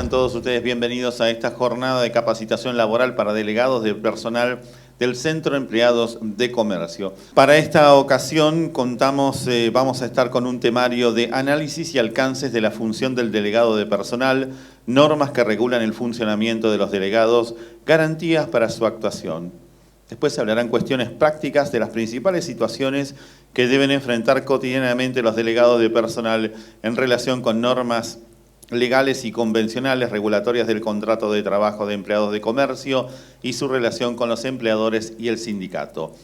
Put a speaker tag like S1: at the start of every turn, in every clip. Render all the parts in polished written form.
S1: Sean todos ustedes bienvenidos a esta jornada de capacitación laboral para delegados de personal del Centro de Empleados de Comercio. Para esta ocasión vamos a estar con un temario de análisis y alcances de la función del delegado de personal, normas que regulan el funcionamiento de los delegados, garantías para su actuación. Después se hablarán cuestiones prácticas de las principales situaciones que deben enfrentar cotidianamente los delegados de personal en relación con normas legales y convencionales regulatorias del contrato de trabajo de empleados de comercio y su relación con los empleadores y el sindicato.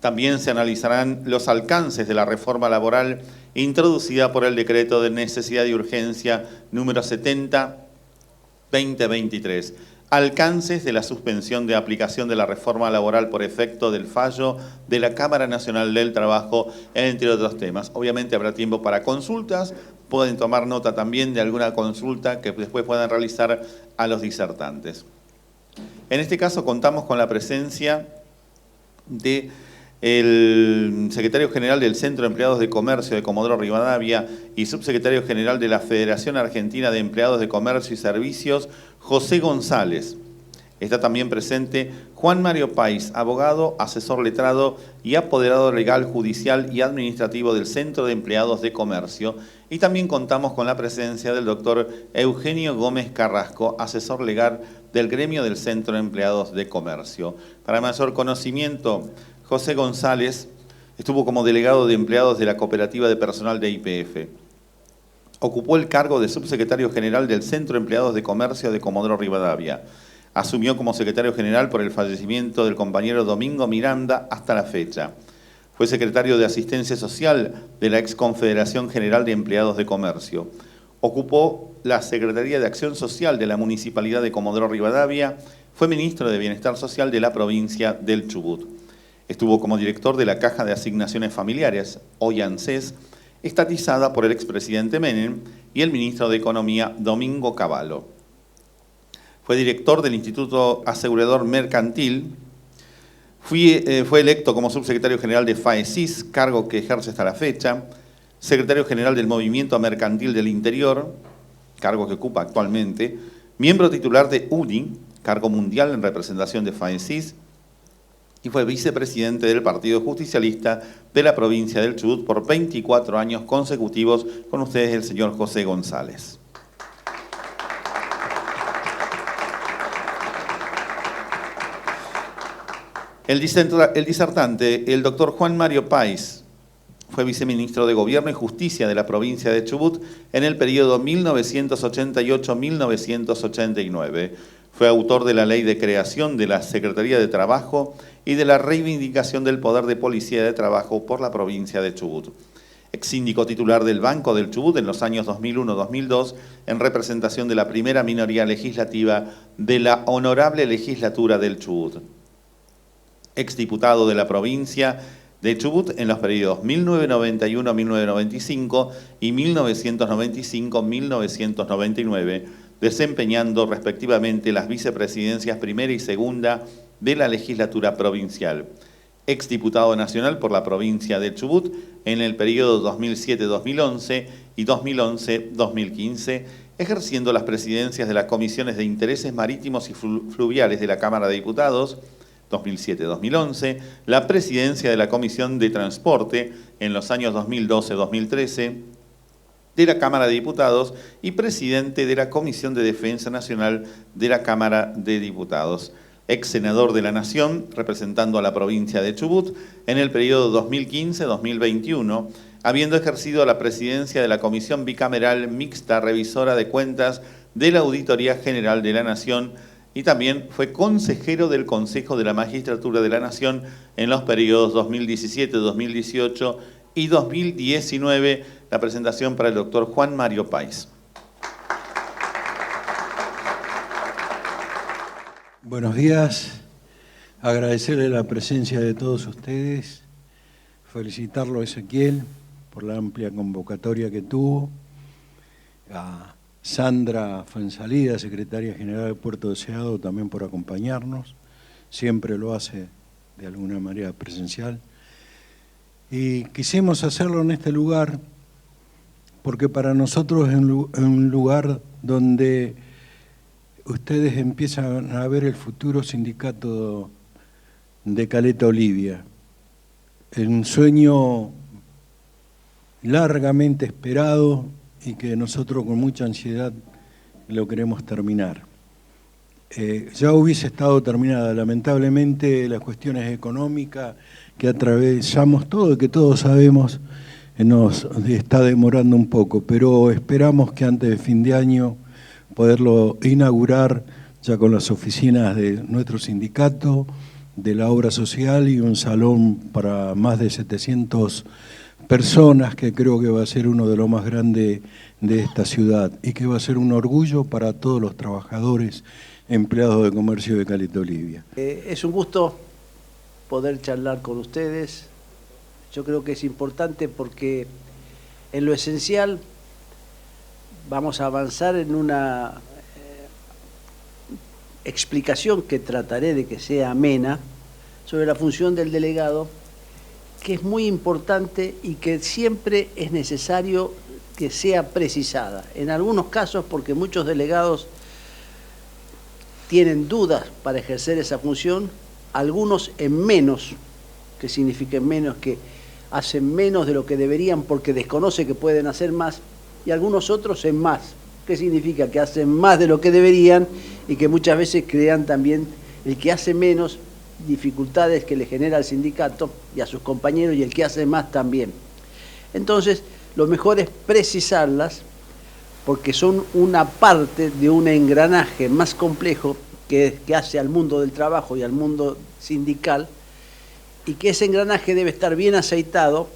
S1: También se analizarán los alcances de la reforma laboral introducida por el decreto de necesidad y urgencia número 70/2023. Alcances de la suspensión de aplicación de la reforma laboral por efecto del fallo de la Cámara Nacional del Trabajo, entre otros temas. Obviamente habrá tiempo para consultas, pueden tomar nota también de alguna consulta que después puedan realizar a los disertantes. En este caso contamos con la presencia del secretario general del Centro de Empleados de Comercio de Comodoro Rivadavia y subsecretario general de la Federación Argentina de Empleados de Comercio y Servicios, José González. Está también presente Juan Mario Pais, abogado, asesor letrado y apoderado legal, judicial y administrativo del Centro de Empleados de Comercio. Y también contamos con la presencia del doctor Eugenio Gómez Carrasco, asesor legal del gremio del Centro de Empleados de Comercio. Para mayor conocimiento, José González estuvo como delegado de empleados de la Cooperativa de Personal de YPF. Ocupó el cargo de subsecretario general del Centro de Empleados de Comercio de Comodoro Rivadavia. Asumió como secretario general por el fallecimiento del compañero Domingo Miranda hasta la fecha. Fue secretario de Asistencia Social de la ex Confederación General de Empleados de Comercio. Ocupó la Secretaría de Acción Social de la Municipalidad de Comodoro Rivadavia. Fue ministro de Bienestar Social de la provincia del Chubut. Estuvo como director de la Caja de Asignaciones Familiares, hoy ANSES, estatizada por el expresidente Menem y el ministro de Economía, Domingo Cavallo. Fue director del Instituto Asegurador Mercantil. Fue electo como subsecretario general de FAESIS, cargo que ejerce hasta la fecha. Secretario general del Movimiento Mercantil del Interior, cargo que ocupa actualmente. Miembro titular de UNI, cargo mundial en representación de FAESIS. Y fue vicepresidente del Partido Justicialista de la provincia del Chubut por 24 años consecutivos. Con ustedes el señor José González. El disertante, el doctor Juan Mario Pais, fue viceministro de Gobierno y Justicia de la provincia de Chubut en el periodo 1988-1989. Fue autor de la Ley de Creación de la Secretaría de Trabajo y de la reivindicación del poder de policía de trabajo por la provincia de Chubut. Ex síndico titular del Banco del Chubut en los años 2001-2002 en representación de la primera minoría legislativa de la Honorable Legislatura del Chubut. Ex diputado de la provincia de Chubut en los periodos 1991-1995 y 1995-1999, desempeñando respectivamente las vicepresidencias primera y segunda de la legislatura provincial. Ex diputado nacional por la provincia de Chubut en el periodo 2007-2011 y 2011-2015, ejerciendo las presidencias de las comisiones de intereses marítimos y fluviales de la Cámara de Diputados, 2007-2011, la presidencia de la Comisión de Transporte en los años 2012-2013, de la Cámara de Diputados y presidente de la Comisión de Defensa Nacional de la Cámara de Diputados. Ex senador de la Nación, representando a la provincia de Chubut en el periodo 2015-2021, habiendo ejercido la presidencia de la Comisión Bicameral Mixta Revisora de Cuentas de la Auditoría General de la Nación y también fue consejero del Consejo de la Magistratura de la Nación en los periodos 2017-2018 y 2019. La presentación para el doctor Juan Mario Pais.
S2: Buenos días, agradecerle la presencia de todos ustedes, felicitarlo a Ezequiel por la amplia convocatoria que tuvo, a Sandra Fansalida, secretaria general del Puerto Deseado, también por acompañarnos, siempre lo hace de alguna manera presencial. Y quisimos hacerlo en este lugar porque para nosotros es un lugar donde ustedes empiezan a ver el futuro sindicato de Caleta Olivia, un sueño largamente esperado y que nosotros con mucha ansiedad lo queremos terminar. Ya hubiese estado terminada, lamentablemente las cuestiones económicas que atravesamos todo y que todos sabemos nos está demorando un poco, pero esperamos que antes de fin de año poderlo inaugurar ya con las oficinas de nuestro sindicato, de la obra social y un salón para más de 700 personas, que creo que va a ser uno de los más grandes de esta ciudad y que va a ser un orgullo para todos los trabajadores empleados de comercio de Caleta Olivia.
S3: Es un gusto poder charlar con ustedes. Yo creo que es importante porque en lo esencial vamos a avanzar en una explicación que trataré de que sea amena sobre la función del delegado, que es muy importante y que siempre es necesario que sea precisada. En algunos casos, porque muchos delegados tienen dudas para ejercer esa función, algunos en menos, que significa en menos, que hacen menos de lo que deberían porque desconoce que pueden hacer más, y algunos otros en más, que significa que hacen más de lo que deberían y que muchas veces crean también el que hace menos dificultades que le genera al sindicato y a sus compañeros, y el que hace más también. Entonces, lo mejor es precisarlas, porque son una parte de un engranaje más complejo que hace al mundo del trabajo y al mundo sindical, y que ese engranaje debe estar bien aceitado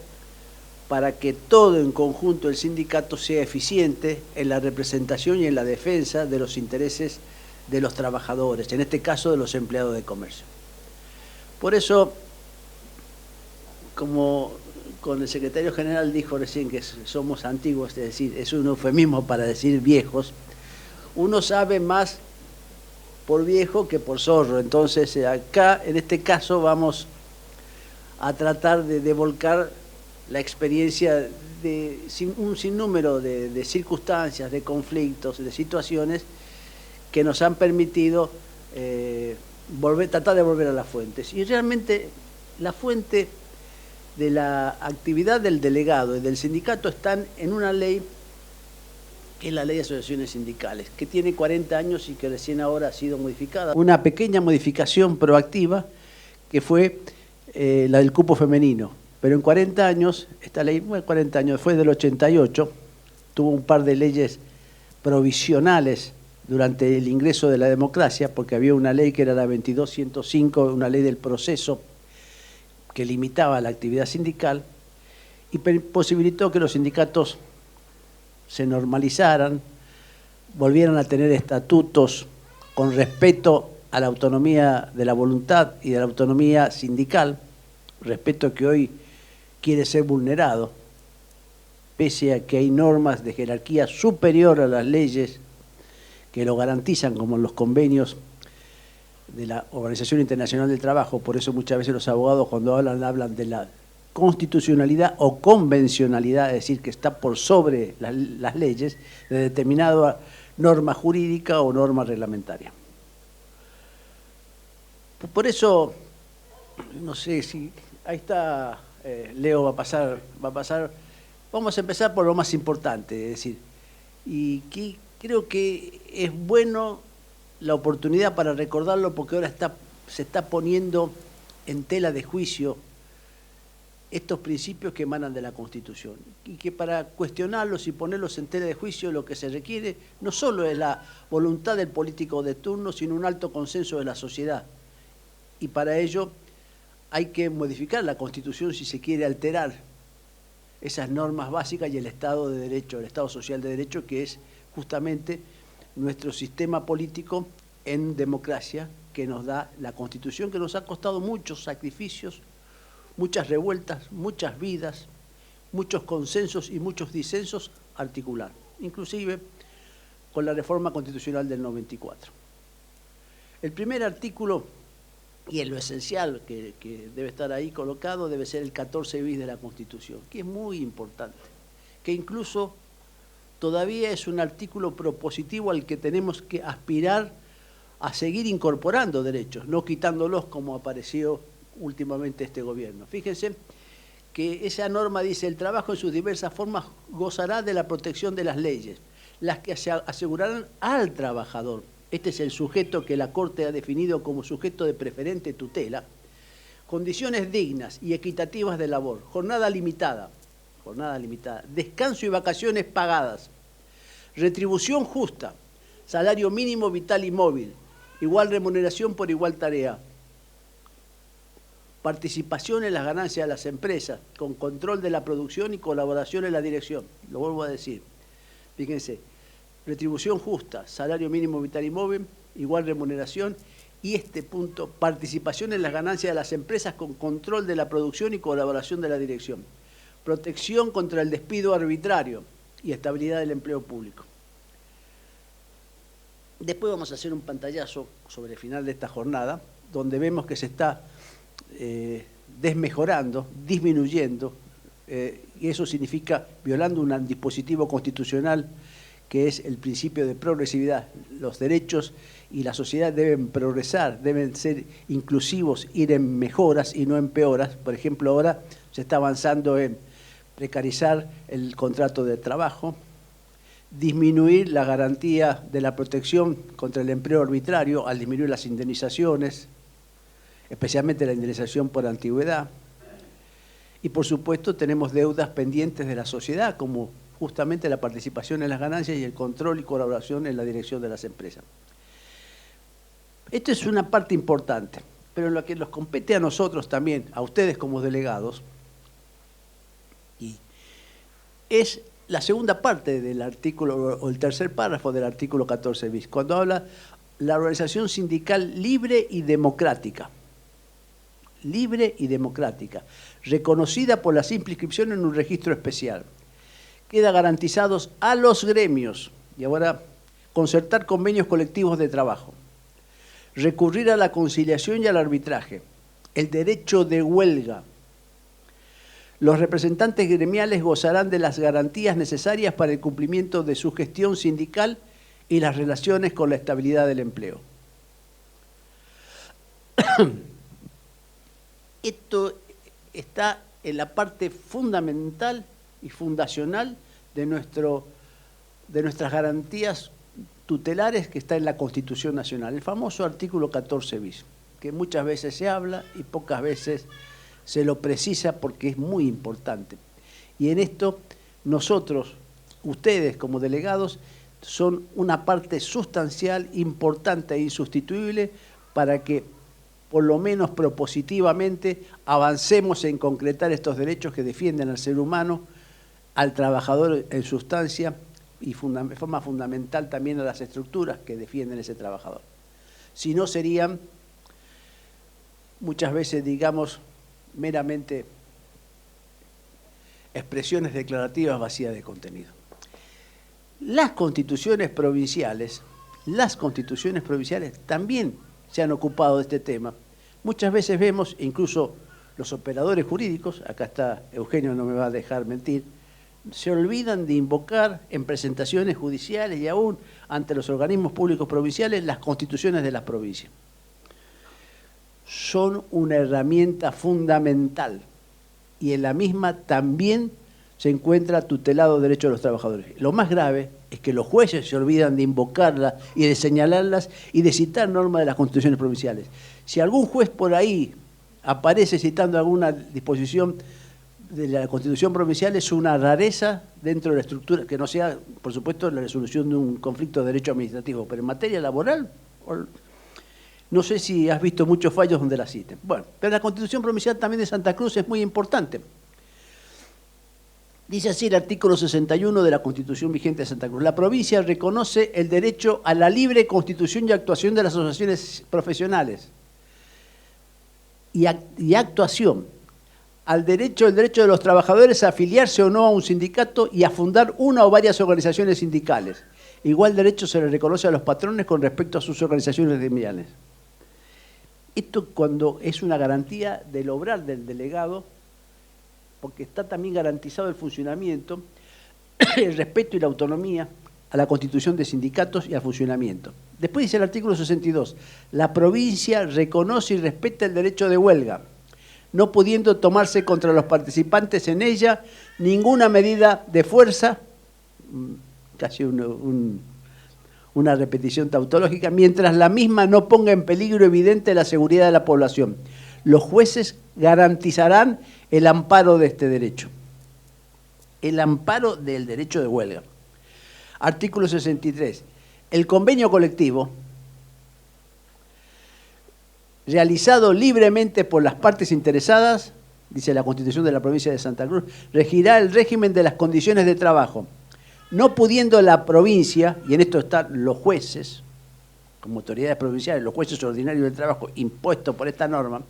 S3: para que todo en conjunto el sindicato sea eficiente en la representación y en la defensa de los intereses de los trabajadores, en este caso de los empleados de comercio. Por eso, como con el secretario general dijo recién que somos antiguos, es decir, es un eufemismo para decir viejos, uno sabe más por viejo que por zorro. Entonces acá, en este caso, vamos a tratar de volcar la experiencia de un sinnúmero de circunstancias, de conflictos, de situaciones que nos han permitido tratar de volver a las fuentes. Y realmente la fuente de la actividad del delegado y del sindicato están en una ley, que es la Ley de Asociaciones Sindicales, que tiene 40 años y que recién ahora ha sido modificada. Una pequeña modificación proactiva que fue la del cupo femenino. Pero en 40 años, esta ley, bueno, 40 años, fue del 88, tuvo un par de leyes provisionales durante el ingreso de la democracia, porque había una ley que era la 22.105, una ley del proceso que limitaba la actividad sindical y posibilitó que los sindicatos se normalizaran, volvieran a tener estatutos con respeto a la autonomía de la voluntad y de la autonomía sindical, respeto que hoy quiere ser vulnerado, pese a que hay normas de jerarquía superior a las leyes que lo garantizan, como en los convenios de la Organización Internacional del Trabajo. Por eso muchas veces los abogados cuando hablan de la constitucionalidad o convencionalidad, es decir, que está por sobre las leyes, de determinada norma jurídica o norma reglamentaria. Por eso, no sé si... Ahí está, Leo va a pasar. Vamos a empezar por lo más importante, es decir, y que creo que es bueno la oportunidad para recordarlo, porque ahora se está poniendo en tela de juicio estos principios que emanan de la Constitución, y que para cuestionarlos y ponerlos en tela de juicio lo que se requiere no solo es la voluntad del político de turno, sino un alto consenso de la sociedad. Y para ello hay que modificar la Constitución si se quiere alterar esas normas básicas y el Estado de Derecho, el Estado social de Derecho, que es justamente nuestro sistema político en democracia que nos da la Constitución, que nos ha costado muchos sacrificios, muchas revueltas, muchas vidas, muchos consensos y muchos disensos articular, inclusive con la reforma constitucional del 94. El primer artículo, y en lo esencial que debe estar ahí colocado, debe ser el 14 bis de la Constitución, que es muy importante, que incluso todavía es un artículo propositivo al que tenemos que aspirar a seguir incorporando derechos, no quitándolos como apareció últimamente este gobierno. Fíjense que esa norma dice: el trabajo en sus diversas formas gozará de la protección de las leyes, las que se asegurarán al trabajador. Este es el sujeto que la Corte ha definido como sujeto de preferente tutela. Condiciones dignas y equitativas de labor, jornada limitada, descanso y vacaciones pagadas, retribución justa, salario mínimo vital y móvil, igual remuneración por igual tarea, participación en las ganancias de las empresas, con control de la producción y colaboración en la dirección. Lo vuelvo a decir. Fíjense, retribución justa, salario mínimo vital y móvil, igual remuneración, y este punto, participación en las ganancias de las empresas con control de la producción y colaboración de la dirección. Protección contra el despido arbitrario y estabilidad del empleo público. Después vamos a hacer un pantallazo sobre el final de esta jornada, donde vemos que se está desmejorando, disminuyendo, y eso significa violando un dispositivo constitucional que es el principio de progresividad. Los derechos y la sociedad deben progresar, deben ser inclusivos, ir en mejoras y no en peoras. Por ejemplo, ahora se está avanzando en precarizar el contrato de trabajo, disminuir la garantía de la protección contra el empleo arbitrario al disminuir las indemnizaciones, especialmente la indemnización por antigüedad. Y por supuesto tenemos deudas pendientes de la sociedad, como justamente la participación en las ganancias y el control y colaboración en la dirección de las empresas. Esto es una parte importante, pero en lo que nos compete a nosotros también, a ustedes como delegados, y es la segunda parte del artículo, o el tercer párrafo del artículo 14 bis, cuando habla la organización sindical libre y democrática, reconocida por la simple inscripción en un registro especial. Queda garantizados a los gremios, y ahora concertar convenios colectivos de trabajo, recurrir a la conciliación y al arbitraje, el derecho de huelga. Los representantes gremiales gozarán de las garantías necesarias para el cumplimiento de su gestión sindical y las relaciones con la estabilidad del empleo. Esto está en la parte fundamental y fundacional de nuestras garantías tutelares que está en la Constitución Nacional, el famoso artículo 14 bis, que muchas veces se habla y pocas veces se lo precisa porque es muy importante. Y en esto nosotros, ustedes como delegados, son una parte sustancial, importante e insustituible para que por lo menos propositivamente avancemos en concretar estos derechos que defienden al ser humano, al trabajador en sustancia y de forma fundamental también a las estructuras que defienden a ese trabajador. Si no, serían muchas veces, digamos, meramente expresiones declarativas vacías de contenido. Las constituciones provinciales también se han ocupado de este tema. Muchas veces vemos, incluso los operadores jurídicos, acá está Eugenio, no me va a dejar mentir, se olvidan de invocar en presentaciones judiciales y aún ante los organismos públicos provinciales las constituciones de las provincias. Son una herramienta fundamental y en la misma también se encuentra tutelado derecho de los trabajadores. Lo más grave es que los jueces se olvidan de invocarlas y de señalarlas y de citar normas de las constituciones provinciales. Si algún juez por ahí aparece citando alguna disposición de la Constitución provincial, es una rareza dentro de la estructura, que no sea, por supuesto, la resolución de un conflicto de derecho administrativo, pero en materia laboral, no sé si has visto muchos fallos donde la citen. Bueno, pero la Constitución provincial también de Santa Cruz es muy importante. Dice así el artículo 61 de la Constitución vigente de Santa Cruz: la provincia reconoce el derecho a la libre constitución y actuación de las asociaciones profesionales y actuación, el derecho de los trabajadores a afiliarse o no a un sindicato y a fundar una o varias organizaciones sindicales. Igual derecho se le reconoce a los patrones con respecto a sus organizaciones gremiales. Esto cuando es una garantía del obrar del delegado, porque está también garantizado el funcionamiento, el respeto y la autonomía a la constitución de sindicatos y al funcionamiento. Después dice el artículo 62, la provincia reconoce y respeta el derecho de huelga, no pudiendo tomarse contra los participantes en ella ninguna medida de fuerza, casi una repetición tautológica, mientras la misma no ponga en peligro evidente la seguridad de la población. Los jueces garantizarán el amparo de este derecho. El amparo del derecho de huelga. Artículo 63. El convenio colectivo, realizado libremente por las partes interesadas, dice la Constitución de la provincia de Santa Cruz, regirá el régimen de las condiciones de trabajo, no pudiendo la provincia, y en esto están los jueces, como autoridades provinciales, los jueces ordinarios del trabajo impuestos por esta norma,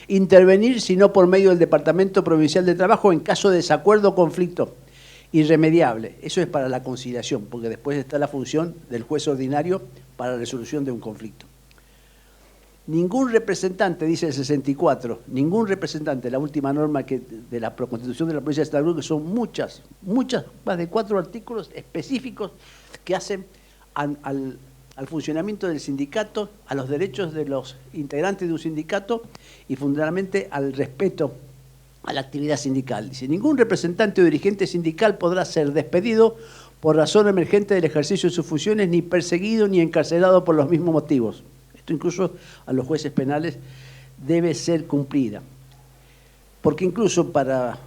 S3: intervenir sino por medio del Departamento Provincial de Trabajo en caso de desacuerdo o conflicto irremediable. Eso es para la conciliación, porque después está la función del juez ordinario para la resolución de un conflicto. Ningún representante, dice el 64, ningún representante, la última norma de la Constitución de la provincia de Santa Cruz, que son muchas, más de 4 artículos específicos que hacen al funcionamiento del sindicato, a los derechos de los integrantes de un sindicato y fundamentalmente al respeto a la actividad sindical. Dice, ningún representante o dirigente sindical podrá ser despedido por razón emergente del ejercicio de sus funciones, ni perseguido ni encarcelado por los mismos motivos. Esto incluso a los jueces penales debe ser cumplida. Porque incluso para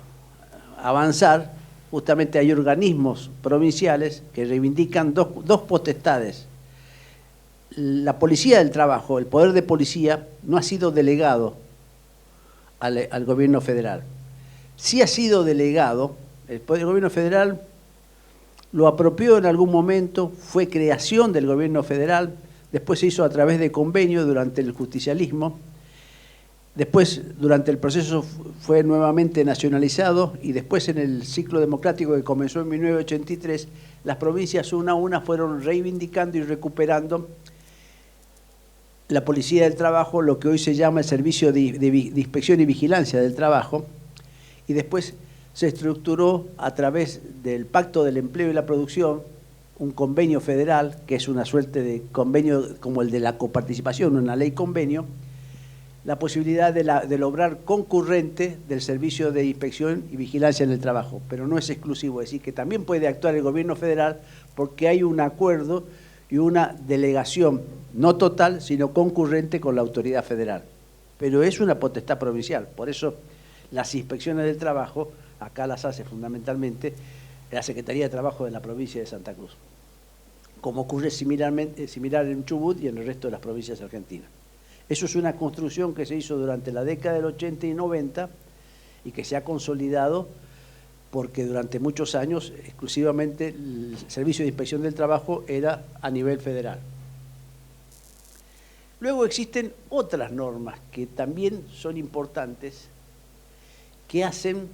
S3: avanzar, justamente hay organismos provinciales que reivindican dos potestades. La policía del trabajo, el poder de policía, no ha sido delegado al gobierno federal. Sí ha sido delegado, el gobierno federal lo apropió en algún momento, fue creación del gobierno federal, después se hizo a través de convenio durante el justicialismo, después durante el proceso fue nuevamente nacionalizado y después en el ciclo democrático que comenzó en 1983, las provincias una a una fueron reivindicando y recuperando la policía del trabajo, lo que hoy se llama el Servicio de Inspección y Vigilancia del Trabajo, y después se estructuró a través del Pacto del Empleo y la Producción, un convenio federal, que es una suerte de convenio como el de la coparticipación, una ley convenio, la posibilidad de lograr concurrente del Servicio de Inspección y Vigilancia en el Trabajo, pero no es exclusivo, es decir, que también puede actuar el gobierno federal porque hay un acuerdo y una delegación, no total, sino concurrente con la autoridad federal. Pero es una potestad provincial, por eso las inspecciones del trabajo, acá las hace fundamentalmente la Secretaría de Trabajo de la provincia de Santa Cruz, como ocurre similar en Chubut y en el resto de las provincias argentinas. Eso es una construcción que se hizo durante la década del 80 y 90 y que se ha consolidado porque durante muchos años exclusivamente el Servicio de Inspección del Trabajo era a nivel federal. Luego existen otras normas que también son importantes, que hacen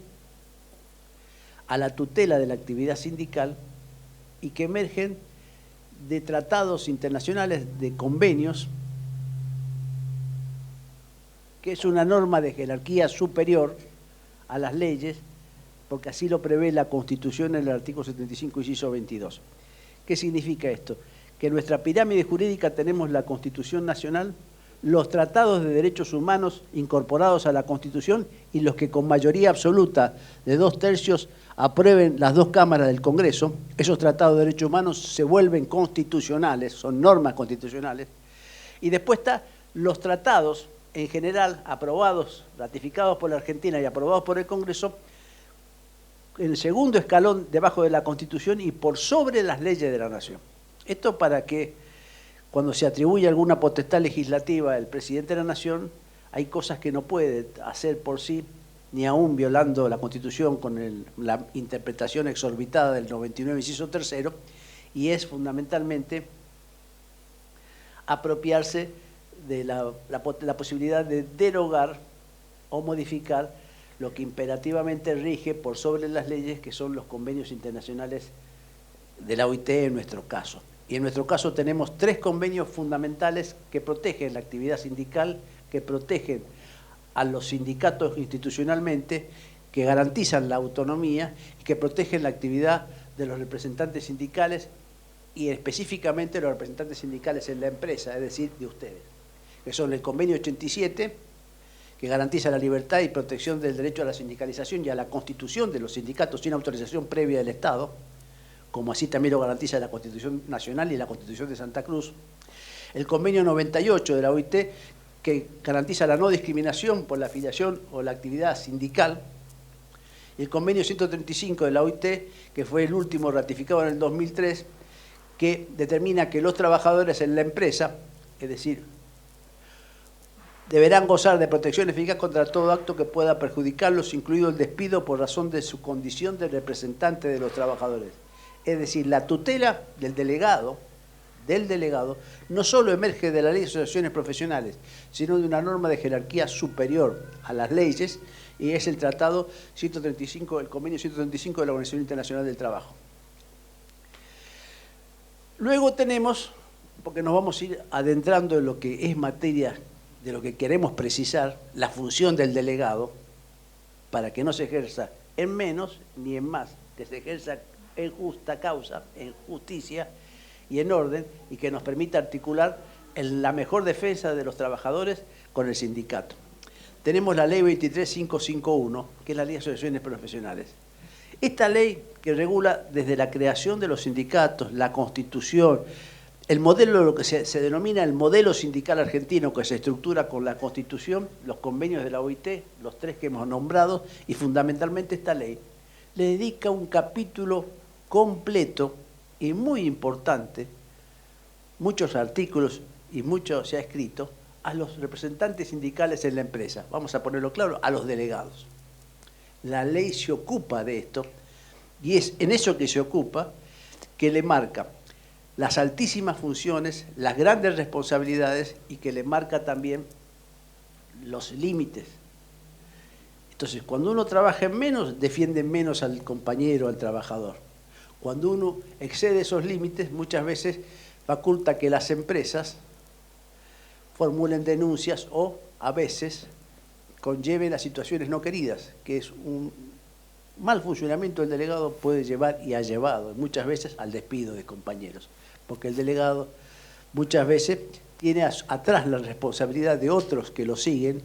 S3: a la tutela de la actividad sindical y que emergen de tratados internacionales, de convenios, que es una norma de jerarquía superior a las leyes, porque así lo prevé la Constitución en el artículo 75, inciso 22. ¿Qué significa esto? Que en nuestra pirámide jurídica tenemos la Constitución Nacional, los tratados de derechos humanos incorporados a la Constitución y los que con mayoría absoluta de 2/3 aprueben las dos cámaras del Congreso. Esos tratados de derechos humanos se vuelven constitucionales, son normas constitucionales. Y después están los tratados en general aprobados, ratificados por la Argentina y aprobados por el Congreso, en el segundo escalón debajo de la Constitución y por sobre las leyes de la Nación. Esto para que cuando se atribuye alguna potestad legislativa al presidente de la Nación, hay cosas que no puede hacer por sí, ni aún violando la Constitución con la interpretación exorbitada del 99, inciso 3, y es fundamentalmente apropiarse de la posibilidad de derogar o modificar lo que imperativamente rige por sobre las leyes, que son los convenios internacionales de la OIT en nuestro caso. Y en nuestro caso tenemos 3 convenios fundamentales que protegen la actividad sindical, que protegen a los sindicatos institucionalmente, que garantizan la autonomía y que protegen la actividad de los representantes sindicales y específicamente los representantes sindicales en la empresa, es decir, de ustedes, que son el convenio 87, que garantiza la libertad y protección del derecho a la sindicalización y a la constitución de los sindicatos sin autorización previa del Estado, como así también lo garantiza la Constitución Nacional y la Constitución de Santa Cruz. El convenio 98 de la OIT, que garantiza la no discriminación por la afiliación o la actividad sindical. Y el convenio 135 de la OIT, que fue el último ratificado en el 2003, que determina que los trabajadores en la empresa, es decir, deberán gozar de protección eficaz contra todo acto que pueda perjudicarlos, incluido el despido por razón de su condición de representante de los trabajadores. Es decir, la tutela del delegado, no solo emerge de la ley de asociaciones profesionales, sino de una norma de jerarquía superior a las leyes, y es el Tratado 135, el Convenio 135 de la Organización Internacional del Trabajo. Luego tenemos, porque nos vamos a ir adentrando en lo que es materia de lo que queremos precisar, la función del delegado, para que no se ejerza en menos ni en más, que se ejerza en justa causa, en justicia y en orden, y que nos permita articular la mejor defensa de los trabajadores con el sindicato. Tenemos la ley 23551, que es la ley de asociaciones profesionales. Esta ley que regula desde la creación de los sindicatos, la constitución, el modelo, lo que se denomina el modelo sindical argentino, que se estructura con la Constitución, los convenios de la OIT, los 3 que hemos nombrado, y fundamentalmente esta ley, le dedica un capítulo completo y muy importante, muchos artículos y mucho se ha escrito, a los representantes sindicales en la empresa. Vamos a ponerlo claro, a los delegados. La ley se ocupa de esto, y es en eso que se ocupa que le marca las altísimas funciones, las grandes responsabilidades, y que le marca también los límites. Entonces, cuando uno trabaja en menos, defiende menos al compañero, al trabajador. Cuando uno excede esos límites, muchas veces faculta que las empresas formulen denuncias o, a veces, conlleven a situaciones no queridas, que es un mal funcionamiento del delegado puede llevar y ha llevado muchas veces al despido de compañeros, porque el delegado muchas veces tiene atrás la responsabilidad de otros que lo siguen,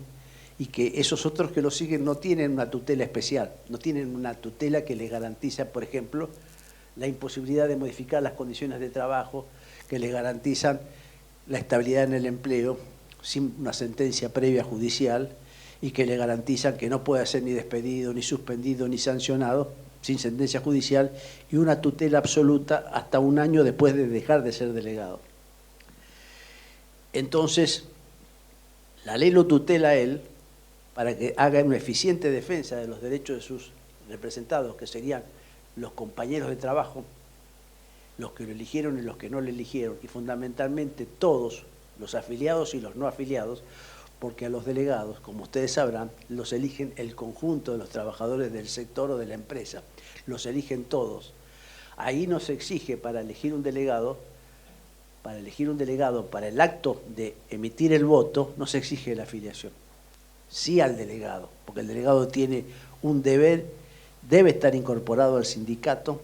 S3: y que esos otros que lo siguen no tienen una tutela especial, no tienen una tutela que les garantiza, por ejemplo, la imposibilidad de modificar las condiciones de trabajo, que les garantizan la estabilidad en el empleo sin una sentencia previa judicial, y que le garantizan que no puede ser ni despedido, ni suspendido, ni sancionado sin sentencia judicial, y una tutela absoluta hasta 1 año después de dejar de ser delegado. Entonces, la ley lo tutela a él para que haga una eficiente defensa de los derechos de sus representados, que serían los compañeros de trabajo, los que lo eligieron y los que no lo eligieron, y fundamentalmente todos, los afiliados y los no afiliados, porque a los delegados, como ustedes sabrán, los eligen el conjunto de los trabajadores del sector o de la empresa, los eligen todos. Ahí no se exige para elegir un delegado, para el acto de emitir el voto, no se exige la afiliación. Sí al delegado, porque el delegado tiene un deber, debe estar incorporado al sindicato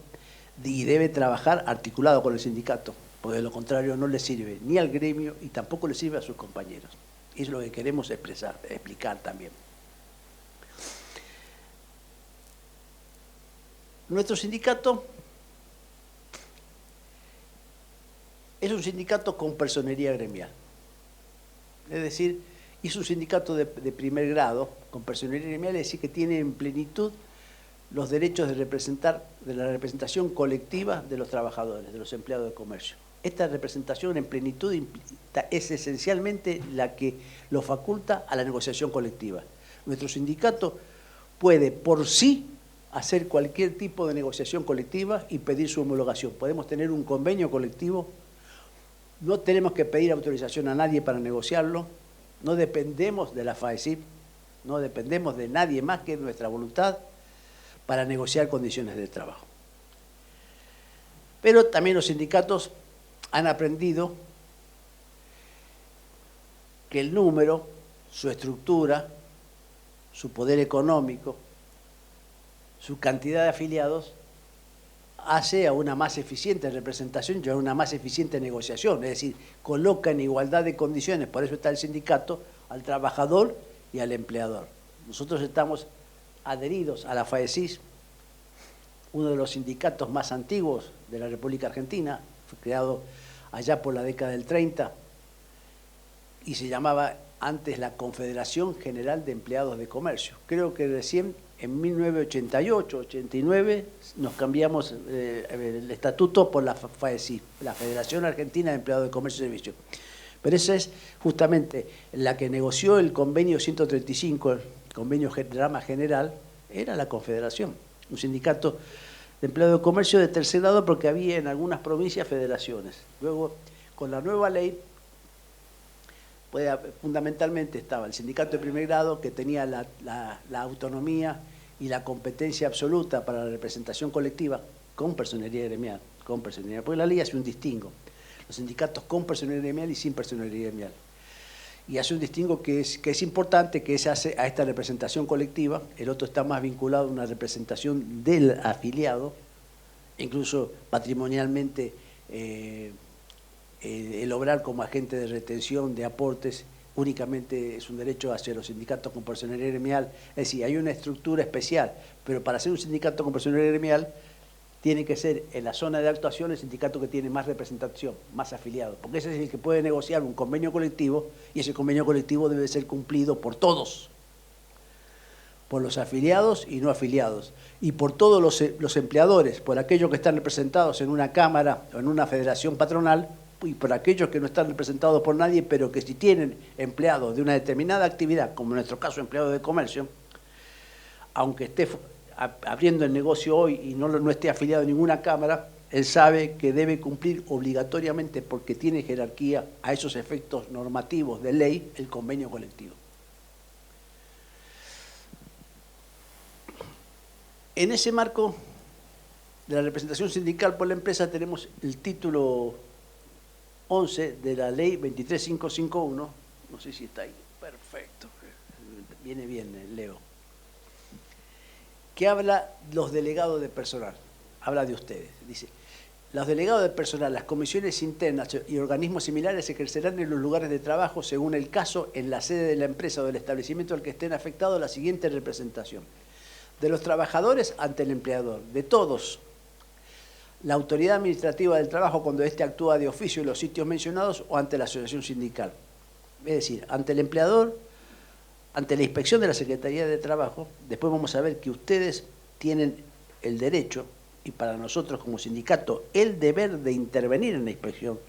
S3: y debe trabajar articulado con el sindicato, porque de lo contrario no le sirve ni al gremio y tampoco le sirve a sus compañeros. Es lo que queremos explicar también. Nuestro sindicato es un sindicato con personería gremial. Es decir, es un sindicato de primer grado, con personería gremial, es decir, que tiene en plenitud los derechos de la representación colectiva de los trabajadores, de los empleados de comercio. Esta representación en plenitud es esencialmente la que lo faculta a la negociación colectiva. Nuestro sindicato puede por sí hacer cualquier tipo de negociación colectiva y pedir su homologación. Podemos tener un convenio colectivo, no tenemos que pedir autorización a nadie para negociarlo, no dependemos de la FAECIP, no dependemos de nadie más que de nuestra voluntad para negociar condiciones de trabajo. Pero también los sindicatos han aprendido que el número, su estructura, su poder económico, su cantidad de afiliados hace a una más eficiente representación y a una más eficiente negociación, es decir, coloca en igualdad de condiciones, por eso está el sindicato, al trabajador y al empleador. Nosotros estamos adheridos a la FAECIS, uno de los sindicatos más antiguos de la República Argentina, fue creado allá por la década del 30 y se llamaba antes la Confederación General de Empleados de Comercio. Creo que recién en 1988-89 nos cambiamos el estatuto por la FAECIS, la Federación Argentina de Empleados de Comercio y Servicios. Pero esa es justamente la que negoció el convenio 135, el convenio de rama general, era la Confederación, un sindicato de empleados de comercio de tercer grado porque había en algunas provincias federaciones. Luego, con la nueva ley, fundamentalmente estaba el sindicato de primer grado que tenía la autonomía y la competencia absoluta para la representación colectiva con personería gremial, porque la ley hace un distingo. Los sindicatos con personería gremial y sin personería gremial. Y hace un distingo que es importante, que se hace a esta representación colectiva, el otro está más vinculado a una representación del afiliado, incluso patrimonialmente el obrar como agente de retención de aportes únicamente es un derecho hacia los sindicatos con personería gremial, es decir, hay una estructura especial, pero para ser un sindicato con personería gremial tiene que ser en la zona de actuación el sindicato que tiene más representación, más afiliados, porque ese es el que puede negociar un convenio colectivo y ese convenio colectivo debe ser cumplido por todos, por los afiliados y no afiliados, y por todos los empleadores, por aquellos que están representados en una cámara o en una federación patronal y por aquellos que no están representados por nadie, pero que si tienen empleados de una determinada actividad, como en nuestro caso empleados de comercio, aunque esté abriendo el negocio hoy y no esté afiliado a ninguna cámara, él sabe que debe cumplir obligatoriamente, porque tiene jerarquía a esos efectos normativos de ley, el convenio colectivo. En ese marco de la representación sindical por la empresa tenemos el título 11 de la ley 23551, no sé si está ahí, perfecto, viene bien, Leo, que habla de los delegados de personal, habla de ustedes, dice: los delegados de personal, las comisiones internas y organismos similares ejercerán en los lugares de trabajo, según el caso, en la sede de la empresa o del establecimiento al que estén afectados, la siguiente representación: de los trabajadores ante el empleador, de todos, la autoridad administrativa del trabajo cuando éste actúa de oficio en los sitios mencionados o ante la asociación sindical. Es decir, ante el empleador, ante la inspección de la Secretaría de Trabajo. Después vamos a ver que ustedes tienen el derecho, y para nosotros como sindicato, el deber de intervenir en la inspección.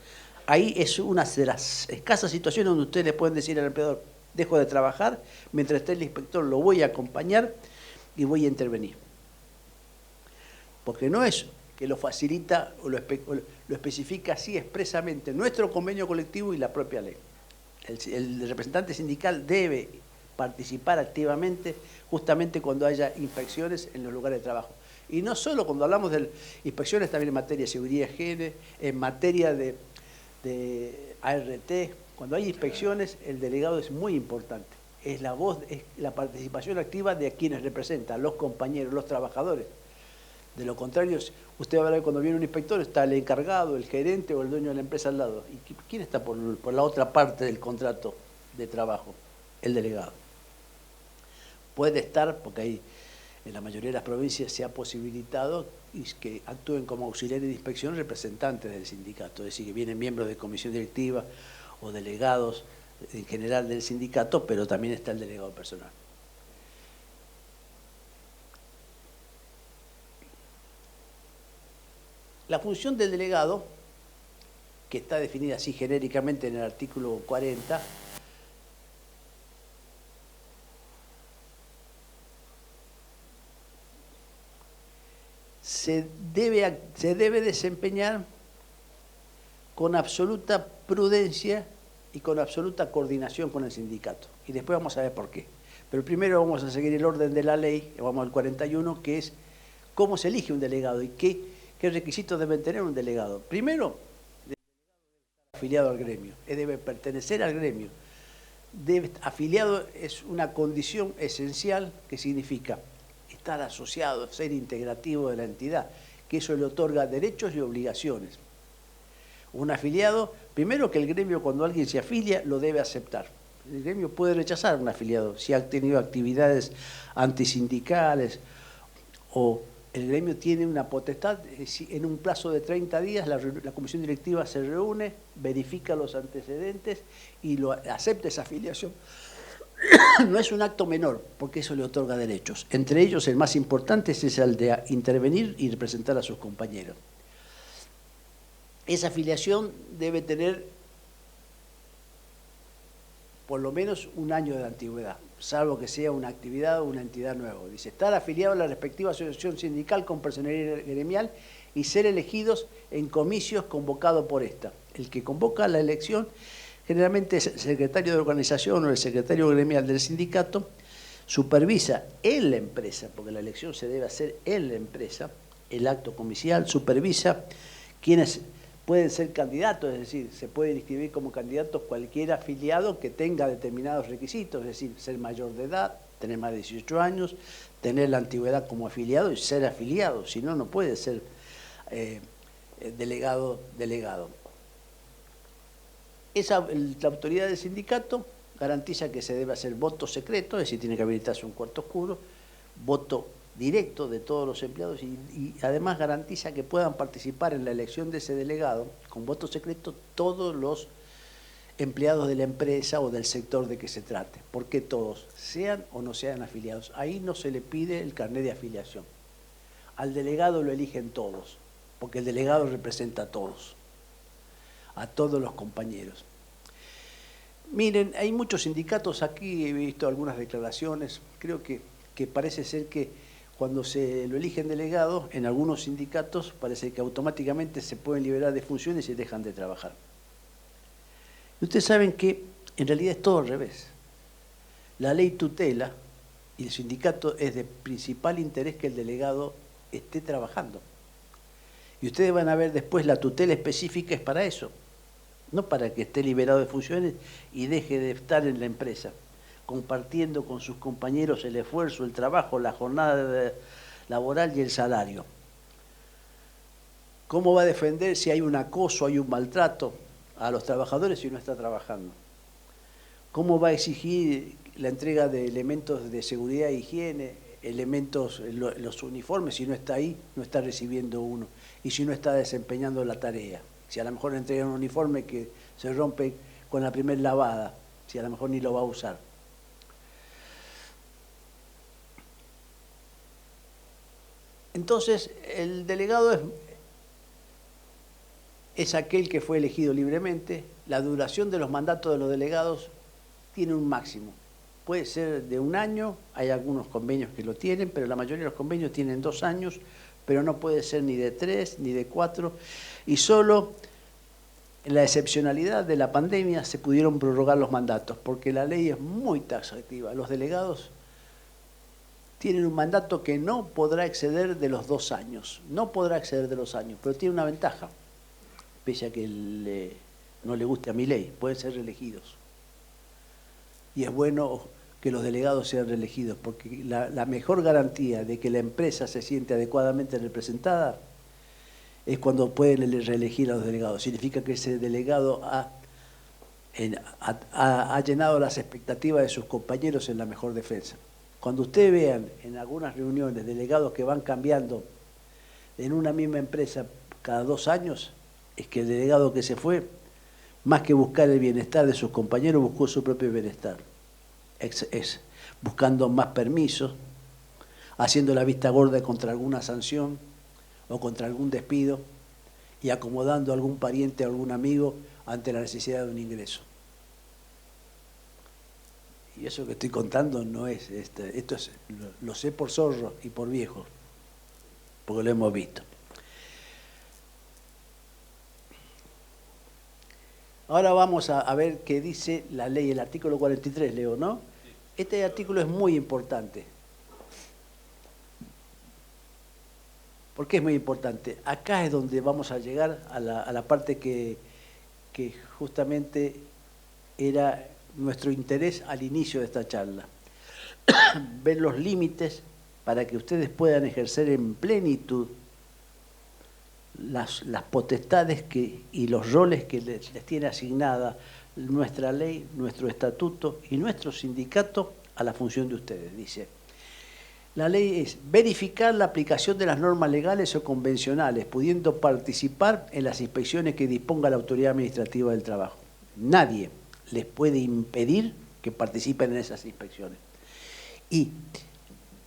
S3: Ahí es una de las escasas situaciones donde ustedes le pueden decir al empleador: dejo de trabajar, mientras esté el inspector lo voy a acompañar y voy a intervenir. Porque no es que lo facilita o lo especifica así expresamente nuestro convenio colectivo y la propia ley. El representante sindical debe participar activamente justamente cuando haya inspecciones en los lugares de trabajo. Y no solo cuando hablamos de inspecciones, también en materia de seguridad y higiene, en materia de ART, cuando hay inspecciones, el delegado es muy importante. Es la voz, es la participación activa de quienes representan, los compañeros, los trabajadores. De lo contrario, usted va a ver cuando viene un inspector, está el encargado, el gerente o el dueño de la empresa al lado. ¿Y quién está por la otra parte del contrato de trabajo? El delegado. Puede estar, porque ahí en la mayoría de las provincias se ha posibilitado que actúen como auxiliares de inspección representantes del sindicato, es decir, que vienen miembros de comisión directiva o delegados en general del sindicato, pero también está el delegado personal. La función del delegado, que está definida así genéricamente en el artículo 40, se debe desempeñar con absoluta prudencia y con absoluta coordinación con el sindicato. Y después vamos a ver por qué. Pero primero vamos a seguir el orden de la ley, vamos al 41, que es cómo se elige un delegado y qué requisitos debe tener un delegado. Primero, el delegado debe estar afiliado al gremio, debe pertenecer al gremio. Afiliado es una condición esencial que significa estar asociado, ser integrativo de la entidad, que eso le otorga derechos y obligaciones. Un afiliado, primero que el gremio cuando alguien se afilia lo debe aceptar. El gremio puede rechazar a un afiliado si ha tenido actividades antisindicales o el gremio tiene una potestad, en un plazo de 30 días la comisión directiva se reúne, verifica los antecedentes y acepta esa afiliación. No es un acto menor, porque eso le otorga derechos. Entre ellos, el más importante es el de intervenir y representar a sus compañeros. Esa afiliación debe tener por lo menos un año de antigüedad, salvo que sea una actividad o una entidad nueva. Dice, estar afiliado a la respectiva asociación sindical con personería gremial y ser elegidos en comicios convocados por esta. El que convoca la elección generalmente es el secretario de organización o el secretario gremial del sindicato, supervisa en la empresa, porque la elección se debe hacer en la empresa, el acto comicial, supervisa quienes pueden ser candidatos, es decir, se pueden inscribir como candidatos cualquier afiliado que tenga determinados requisitos, es decir, ser mayor de edad, tener más de 18 años, tener la antigüedad como afiliado y ser afiliado, si no, no puede ser delegado. La autoridad del sindicato garantiza que se debe hacer voto secreto, es decir, tiene que habilitarse un cuarto oscuro, voto directo de todos los empleados y además garantiza que puedan participar en la elección de ese delegado con voto secreto todos los empleados de la empresa o del sector de que se trate. ¿Por qué todos? Sean o no sean afiliados. Ahí no se le pide el carnet de afiliación. Al delegado lo eligen todos, porque el delegado representa a todos los compañeros. Miren, hay muchos sindicatos aquí, he visto algunas declaraciones, creo que parece ser que cuando se lo eligen delegado, en algunos sindicatos parece que automáticamente se pueden liberar de funciones y dejan de trabajar. Y ustedes saben que en realidad es todo al revés. La ley tutela y el sindicato es de principal interés que el delegado esté trabajando. Y ustedes van a ver después la tutela específica es para eso, no para que esté liberado de funciones y deje de estar en la empresa, compartiendo con sus compañeros el esfuerzo, el trabajo, la jornada laboral y el salario. ¿Cómo va a defender si hay un acoso, hay un maltrato a los trabajadores si no está trabajando? ¿Cómo va a exigir la entrega de elementos de seguridad e higiene, elementos, los uniformes, si no está ahí, no está recibiendo uno? Y si no está desempeñando la tarea. Si a lo mejor le entregan un uniforme que se rompe con la primera lavada, si a lo mejor ni lo va a usar. Entonces, el delegado es aquel que fue elegido libremente. La duración de los mandatos de los delegados tiene un máximo. Puede ser de 1 año, hay algunos convenios que lo tienen, pero la mayoría de los convenios tienen 2 años, pero no puede ser ni de 3, ni de 4, y solo en la excepcionalidad de la pandemia se pudieron prorrogar los mandatos, porque la ley es muy taxativa. Los delegados tienen un mandato que no podrá exceder de los 2 años, pero tiene una ventaja, pese a que no le guste a mi ley, pueden ser reelegidos. Y es bueno que los delegados sean reelegidos, porque la mejor garantía de que la empresa se siente adecuadamente representada es cuando pueden reelegir a los delegados. Significa que ese delegado ha llenado las expectativas de sus compañeros en la mejor defensa. Cuando ustedes vean en algunas reuniones delegados que van cambiando en una misma empresa cada 2 años, es que el delegado que se fue, más que buscar el bienestar de sus compañeros, buscó su propio bienestar. Buscando más permisos, haciendo la vista gorda contra alguna sanción o contra algún despido y acomodando a algún pariente o algún amigo ante la necesidad de un ingreso. Y eso que estoy contando no es, esto lo sé por zorro y por viejo, porque lo hemos visto. Ahora vamos a ver qué dice la ley, el artículo 43, Leo, ¿no? Este artículo es muy importante. ¿Por qué es muy importante? Acá es donde vamos a llegar a la parte que justamente era nuestro interés al inicio de esta charla. Ver los límites para que ustedes puedan ejercer en plenitud las potestades y los roles que les tiene asignada nuestra ley, nuestro estatuto y nuestro sindicato a la función de ustedes. Dice, la ley es verificar la aplicación de las normas legales o convencionales, pudiendo participar en las inspecciones que disponga la autoridad administrativa del trabajo. Nadie les puede impedir que participen en esas inspecciones. Y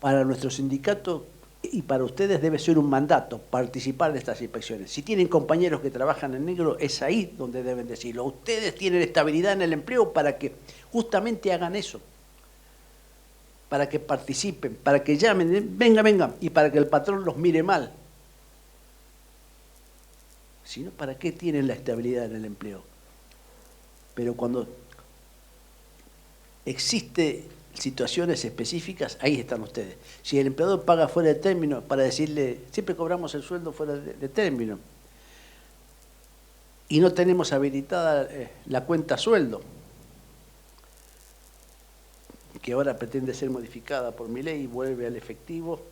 S3: para nuestro sindicato y para ustedes debe ser un mandato participar de estas inspecciones. Si tienen compañeros que trabajan en negro, es ahí donde deben decirlo. Ustedes tienen estabilidad en el empleo para que justamente hagan eso, para que participen, para que llamen, venga, y para que el patrón los mire mal. Si no, ¿para qué tienen la estabilidad en el empleo? Pero cuando existe situaciones específicas, ahí están ustedes. Si el empleador paga fuera de término, para decirle, siempre cobramos el sueldo fuera de término, y no tenemos habilitada la cuenta sueldo, que ahora pretende ser modificada por mi ley y vuelve al efectivo,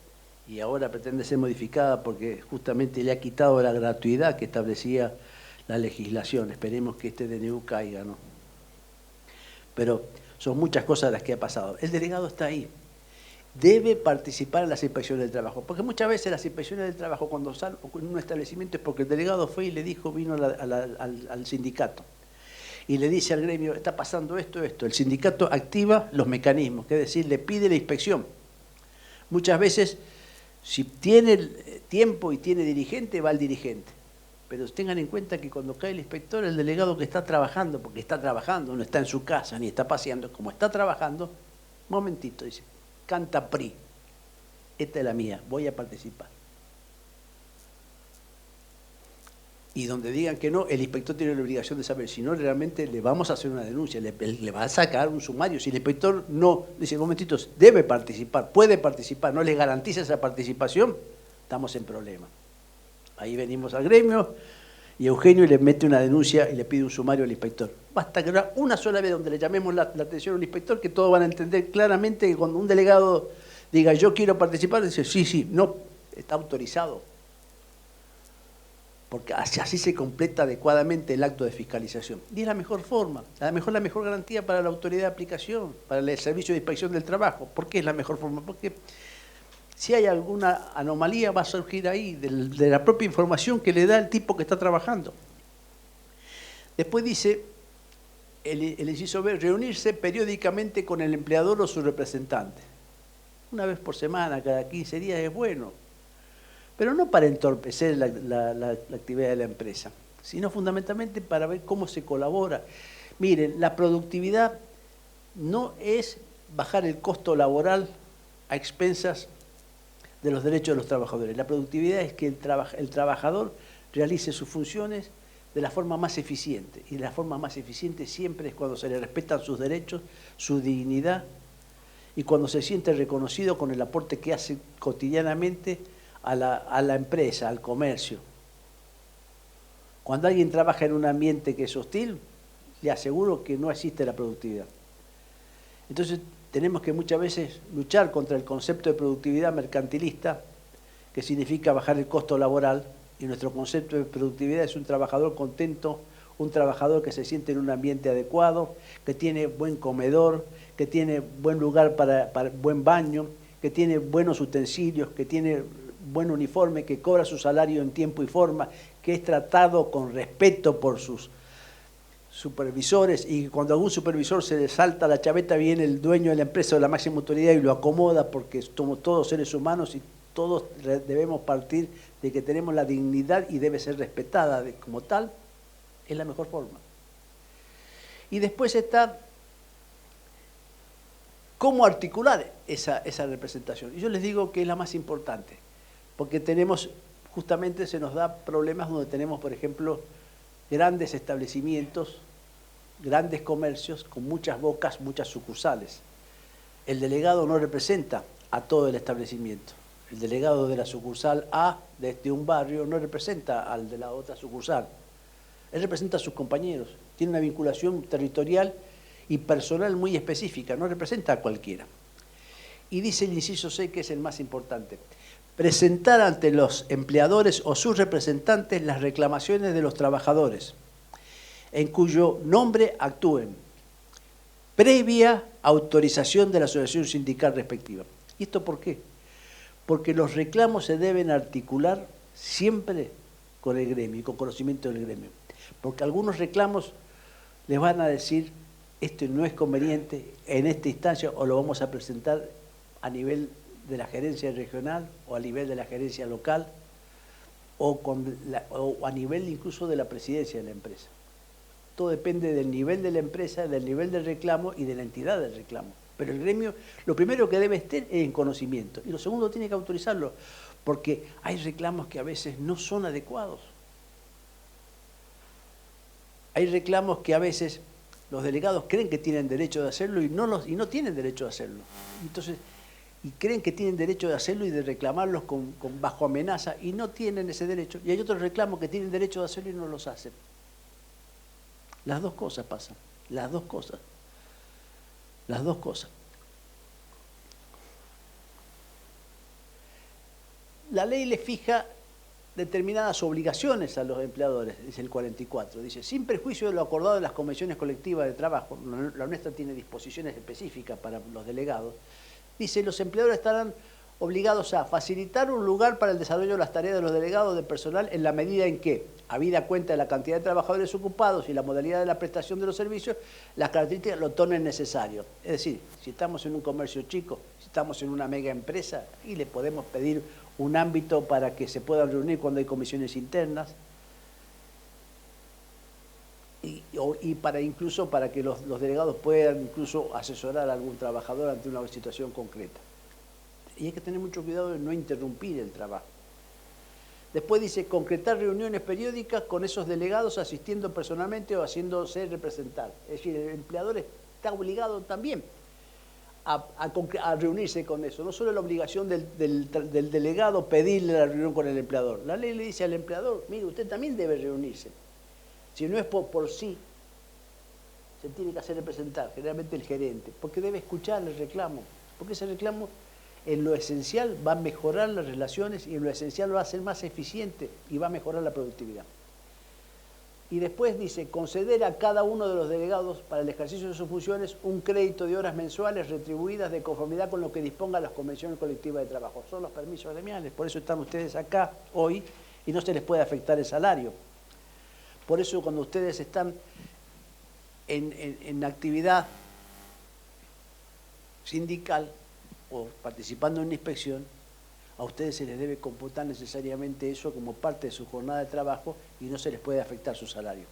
S3: y ahora pretende ser modificada porque justamente le ha quitado la gratuidad que establecía la legislación. Esperemos que este DNU caiga, ¿no? Pero son muchas cosas las que ha pasado. El delegado está ahí. Debe participar en las inspecciones del trabajo. Porque muchas veces las inspecciones del trabajo, cuando salen en un establecimiento, es porque el delegado fue y le dijo, vino al sindicato. Y le dice al gremio, está pasando esto. El sindicato activa los mecanismos, que es decir, le pide la inspección. Muchas veces, si tiene tiempo y tiene dirigente, va el dirigente. Pero tengan en cuenta que cuando cae el inspector, el delegado que está trabajando, porque está trabajando, no está en su casa, ni está paseando, como está trabajando, momentito, dice, canta PRI, esta es la mía, voy a participar. Y donde digan que no, el inspector tiene la obligación de saber, si no, realmente le vamos a hacer una denuncia, le va a sacar un sumario. Si el inspector no, dice, momentitos, debe participar, puede participar, no le garantiza esa participación, estamos en problemas. Ahí venimos al gremio y Eugenio le mete una denuncia y le pide un sumario al inspector. Basta que una sola vez donde le llamemos la atención al inspector, que todos van a entender claramente que cuando un delegado diga yo quiero participar, dice sí, no, está autorizado. Porque así se completa adecuadamente el acto de fiscalización. Y es la mejor forma, la mejor garantía para la autoridad de aplicación, para el servicio de inspección del trabajo. ¿Por qué es la mejor forma? Porque si hay alguna anomalía va a surgir ahí, de la propia información que le da el tipo que está trabajando. Después dice, el inciso B, reunirse periódicamente con el empleador o su representante. Una vez por semana, cada 15 días es bueno, pero no para entorpecer la actividad de la empresa, sino fundamentalmente para ver cómo se colabora. Miren, la productividad no es bajar el costo laboral a expensas de los derechos de los trabajadores. La productividad es que el trabajador realice sus funciones de la forma más eficiente. Y la forma más eficiente siempre es cuando se le respetan sus derechos, su dignidad, y cuando se siente reconocido con el aporte que hace cotidianamente a la empresa, al comercio. Cuando alguien trabaja en un ambiente que es hostil, le aseguro que no existe la productividad. Entonces, tenemos que muchas veces luchar contra el concepto de productividad mercantilista, que significa bajar el costo laboral, y nuestro concepto de productividad es un trabajador contento, un trabajador que se siente en un ambiente adecuado, que tiene buen comedor, que tiene buen lugar para buen baño, que tiene buenos utensilios, que tiene buen uniforme, que cobra su salario en tiempo y forma, que es tratado con respeto por sus supervisores, y cuando algún supervisor se le salta la chaveta, viene el dueño de la empresa o la máxima autoridad y lo acomoda, porque somos todos seres humanos y todos debemos partir de que tenemos la dignidad y debe ser respetada como tal, es la mejor forma. Y después está cómo articular esa representación. Y yo les digo que es la más importante, porque justamente se nos da problemas donde tenemos, por ejemplo, grandes establecimientos, grandes comercios con muchas bocas, muchas sucursales. El delegado no representa a todo el establecimiento. El delegado de la sucursal A de un barrio no representa al de la otra sucursal. Él representa a sus compañeros. Tiene una vinculación territorial y personal muy específica, no representa a cualquiera. Y dice el inciso C, que es el más importante: presentar ante los empleadores o sus representantes las reclamaciones de los trabajadores, en cuyo nombre actúen, previa autorización de la asociación sindical respectiva. ¿Y esto por qué? Porque los reclamos se deben articular siempre con el gremio y con conocimiento del gremio. Porque algunos reclamos les van a decir, esto no es conveniente en esta instancia o lo vamos a presentar a nivel de la gerencia regional o a nivel de la gerencia local o a nivel incluso de la presidencia de la empresa. Todo depende del nivel de la empresa, del nivel del reclamo y de la entidad del reclamo. Pero el gremio, lo primero que debe estar es en conocimiento y lo segundo tiene que autorizarlo, porque hay reclamos que a veces no son adecuados. Hay reclamos que a veces los delegados creen que tienen derecho de hacerlo y no tienen derecho de hacerlo. Entonces, y creen que tienen derecho de hacerlo y de reclamarlos bajo amenaza y no tienen ese derecho. Y hay otros reclamos que tienen derecho de hacerlo y no los hacen. Las dos cosas pasan, las dos cosas. Las dos cosas. La ley le fija determinadas obligaciones a los empleadores, dice el 44. Dice, sin perjuicio de lo acordado en las convenciones colectivas de trabajo, la nuestra tiene disposiciones específicas para los delegados, dice, los empleadores estarán obligados a facilitar un lugar para el desarrollo de las tareas de los delegados de personal en la medida en que, habida cuenta de la cantidad de trabajadores ocupados y la modalidad de la prestación de los servicios, las características lo tornen necesario. Es decir, si estamos en un comercio chico, si estamos en una mega empresa, y le podemos pedir un ámbito para que se puedan reunir cuando hay comisiones internas, y incluso para que los delegados puedan incluso asesorar a algún trabajador ante una situación concreta. Y hay que tener mucho cuidado de no interrumpir el trabajo. Después dice, concretar reuniones periódicas con esos delegados asistiendo personalmente o haciéndose representar. Es decir, el empleador está obligado también a reunirse con eso. No solo la obligación del delegado pedirle la reunión con el empleador. La ley le dice al empleador, mire, usted también debe reunirse. Si no es por sí, se tiene que hacer representar, generalmente el gerente, porque debe escuchar el reclamo, porque ese reclamo en lo esencial va a mejorar las relaciones y en lo esencial va a ser más eficiente y va a mejorar la productividad. Y después dice, conceder a cada uno de los delegados para el ejercicio de sus funciones un crédito de horas mensuales retribuidas de conformidad con lo que disponga las convenciones colectivas de trabajo. Son los permisos gremiales, por eso están ustedes acá hoy y no se les puede afectar el salario. Por eso cuando ustedes están en actividad sindical o participando en una inspección, a ustedes se les debe computar necesariamente eso como parte de su jornada de trabajo y no se les puede afectar su salario.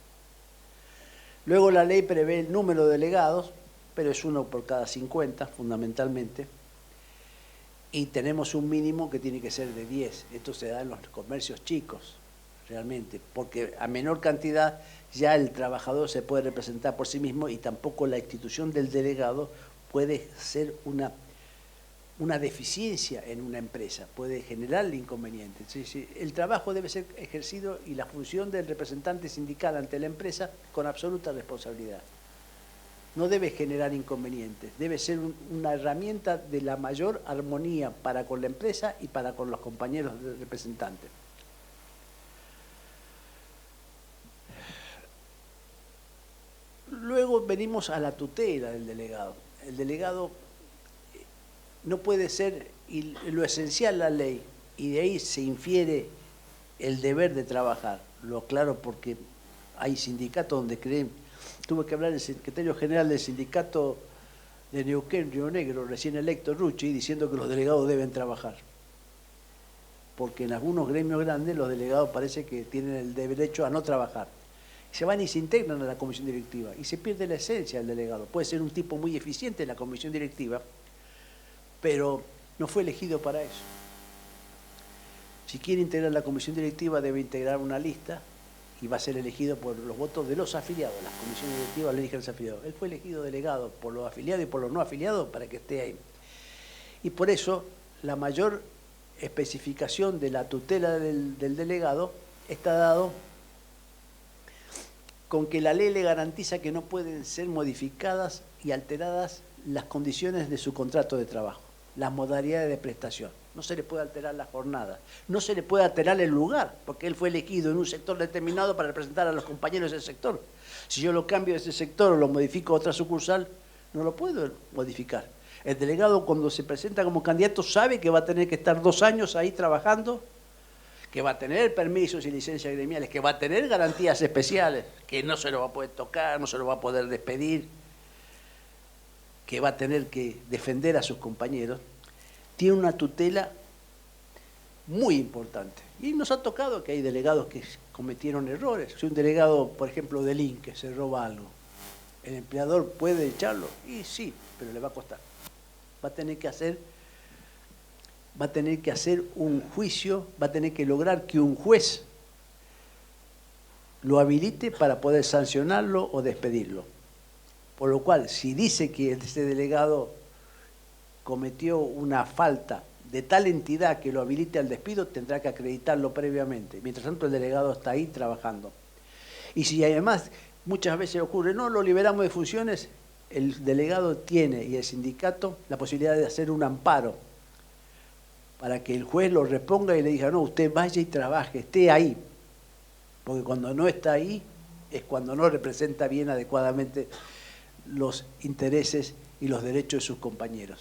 S3: Luego la ley prevé el número de delegados, pero es uno por cada 50 fundamentalmente, y tenemos un mínimo que tiene que ser de 10. Esto se da en los comercios chicos, realmente, porque a menor cantidad ya el trabajador se puede representar por sí mismo y tampoco la institución del delegado puede ser una deficiencia en una empresa, puede generarle inconvenientes. Sí, el trabajo debe ser ejercido y la función del representante sindical ante la empresa con absoluta responsabilidad. No debe generar inconvenientes, debe ser una herramienta de la mayor armonía para con la empresa y para con los compañeros representantes. Luego venimos a la tutela del delegado. El delegado no puede ser lo esencial la ley, y de ahí se infiere el deber de trabajar. Lo aclaro porque hay sindicatos donde creen. Tuve que hablar el secretario general del sindicato de Neuquén, Río Negro, recién electo, Rucci, diciendo que los delegados deben trabajar. Porque en algunos gremios grandes los delegados parece que tienen el derecho a no trabajar. Se van y se integran a la comisión directiva y se pierde la esencia del delegado. Puede ser un tipo muy eficiente en la comisión directiva, pero no fue elegido para eso. Si quiere integrar la comisión directiva debe integrar una lista y va a ser elegido por los votos de los afiliados. Las comisiones directivas le eligen a los afiliados. Él fue elegido delegado por los afiliados y por los no afiliados para que esté ahí. Y por eso la mayor especificación de la tutela del delegado está dado con que la ley le garantiza que no pueden ser modificadas y alteradas las condiciones de su contrato de trabajo, las modalidades de prestación. no se le puede alterar la jornada, no se le puede alterar el lugar, porque él fue elegido en un sector determinado para representar a los compañeros del sector. Si yo lo cambio de ese sector o lo modifico a otra sucursal, no lo puedo modificar. El delegado, cuando se presenta como candidato, sabe que va a tener que estar 2 años ahí trabajando, que va a tener permisos y licencias gremiales, que va a tener garantías especiales, que no se lo va a poder tocar, no se lo va a poder despedir, que va a tener que defender a sus compañeros. Tiene una tutela muy importante. Y nos ha tocado que hay delegados que cometieron errores. Si un delegado, por ejemplo, delinque, se roba algo, ¿el empleador puede echarlo? Y sí, pero le va a costar. Va a tener que hacer un juicio, va a tener que lograr que un juez lo habilite para poder sancionarlo o despedirlo. Por lo cual, si dice que ese delegado cometió una falta de tal entidad que lo habilite al despido, tendrá que acreditarlo previamente. Mientras tanto, el delegado está ahí trabajando. Y si además muchas veces ocurre, no, lo liberamos de funciones, el delegado tiene y el sindicato la posibilidad de hacer un amparo para que el juez lo reponga y le diga, no, usted vaya y trabaje, esté ahí. Porque cuando no está ahí es cuando no representa bien adecuadamente los intereses y los derechos de sus compañeros.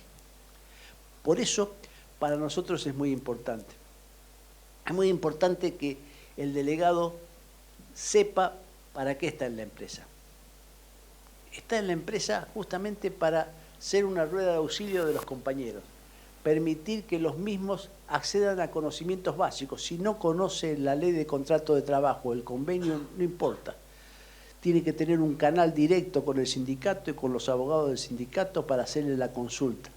S3: Por eso, para nosotros es muy importante. Es muy importante que el delegado sepa para qué está en la empresa. Está en la empresa justamente para ser una rueda de auxilio de los compañeros, permitir que los mismos accedan a conocimientos básicos. Si no conoce la ley de contrato de trabajo, el convenio, no importa. Tiene que tener un canal directo con el sindicato y con los abogados del sindicato para hacerle la consulta.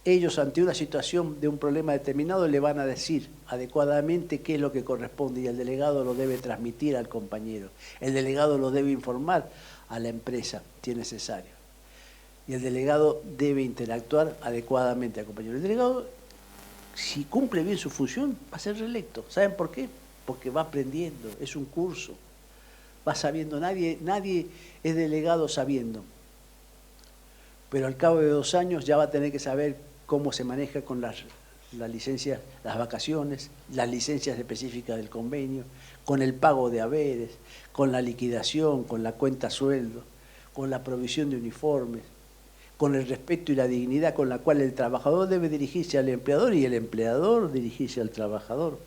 S3: Ellos, ante una situación de un problema determinado, le van a decir adecuadamente qué es lo que corresponde y el delegado lo debe transmitir al compañero. El delegado lo debe informar a la empresa, si es necesario. Y el delegado debe interactuar adecuadamente al compañero. El delegado, si cumple bien su función, va a ser reelecto. ¿Saben por qué? Porque va aprendiendo, es un curso. Va sabiendo, nadie es delegado sabiendo. Pero al cabo de 2 años ya va a tener que saber cómo se maneja con las licencias, las vacaciones, las licencias específicas del convenio, con el pago de haberes, con la liquidación, con la cuenta sueldo, con la provisión de uniformes, con el respeto y la dignidad con la cual el trabajador debe dirigirse al empleador y el empleador dirigirse al trabajador,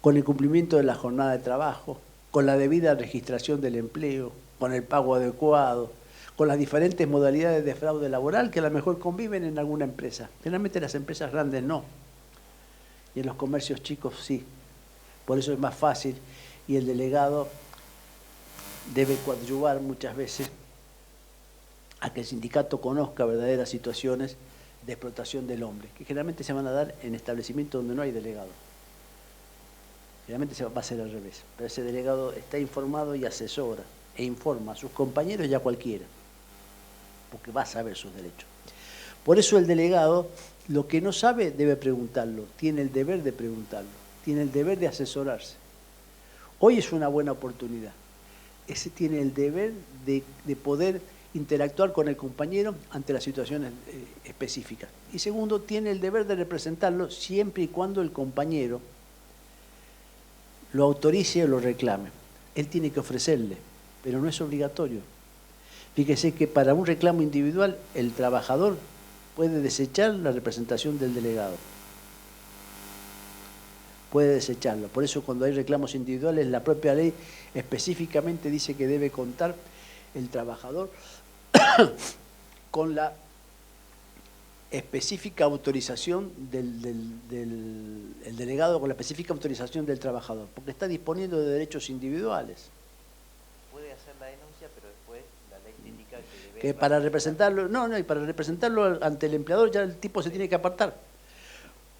S3: con el cumplimiento de la jornada de trabajo, con la debida registración del empleo, con el pago adecuado, con las diferentes modalidades de fraude laboral que a lo mejor conviven en alguna empresa. Generalmente en las empresas grandes no, y en los comercios chicos sí. Por eso es más fácil y el delegado debe coadyuvar muchas veces a que el sindicato conozca verdaderas situaciones de explotación del hombre, que generalmente se van a dar en establecimientos donde no hay delegado. Generalmente va a ser al revés, pero ese delegado está informado y asesora e informa a sus compañeros y a cualquiera, porque va a saber sus derechos. Por eso el delegado, lo que no sabe, debe preguntarlo, tiene el deber de preguntarlo, tiene el deber de asesorarse. Hoy es una buena oportunidad. Ese tiene el deber de poder interactuar con el compañero ante las situaciones específicas. Y segundo, tiene el deber de representarlo siempre y cuando el compañero lo autorice o lo reclame. Él tiene que ofrecerle, pero no es obligatorio. Fíjese que para un reclamo individual el trabajador puede desechar la representación del delegado. Puede desecharlo. Por eso cuando hay reclamos individuales, la propia ley específicamente dice que debe contar el trabajador con la específica autorización el delegado con la específica autorización del trabajador, porque está disponiendo de derechos individuales.
S4: Puede hacer la denuncia, pero después la ley te indica que debe...
S3: Que para representarlo, y para representarlo ante el empleador ya el tipo se tiene que apartar,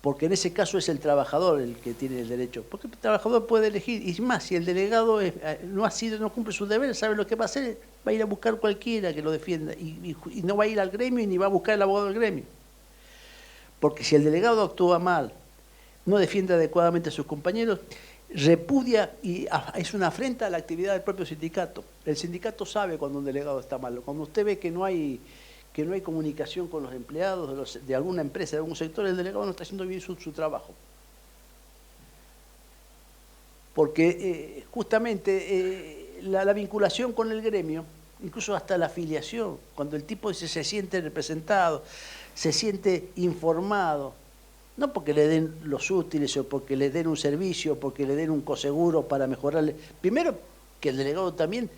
S3: porque en ese caso es el trabajador el que tiene el derecho, porque el trabajador puede elegir, y más, si el delegado no cumple su deber, ¿sabe lo que va a hacer? Va a ir a buscar cualquiera que lo defienda, y no va a ir al gremio ni va a buscar el abogado del gremio. Porque si el delegado actúa mal, no defiende adecuadamente a sus compañeros, repudia y es una afrenta a la actividad del propio sindicato. El sindicato sabe cuando un delegado está mal. Cuando usted ve que no hay que no hay comunicación con los empleados de alguna empresa, de algún sector, el delegado no está haciendo bien su trabajo. Porque justamente la vinculación con el gremio, incluso hasta la afiliación, cuando el tipo se siente representado, se siente informado, no porque le den los útiles o porque le den un servicio, porque le den un coseguro para mejorarle. Primero, que el delegado también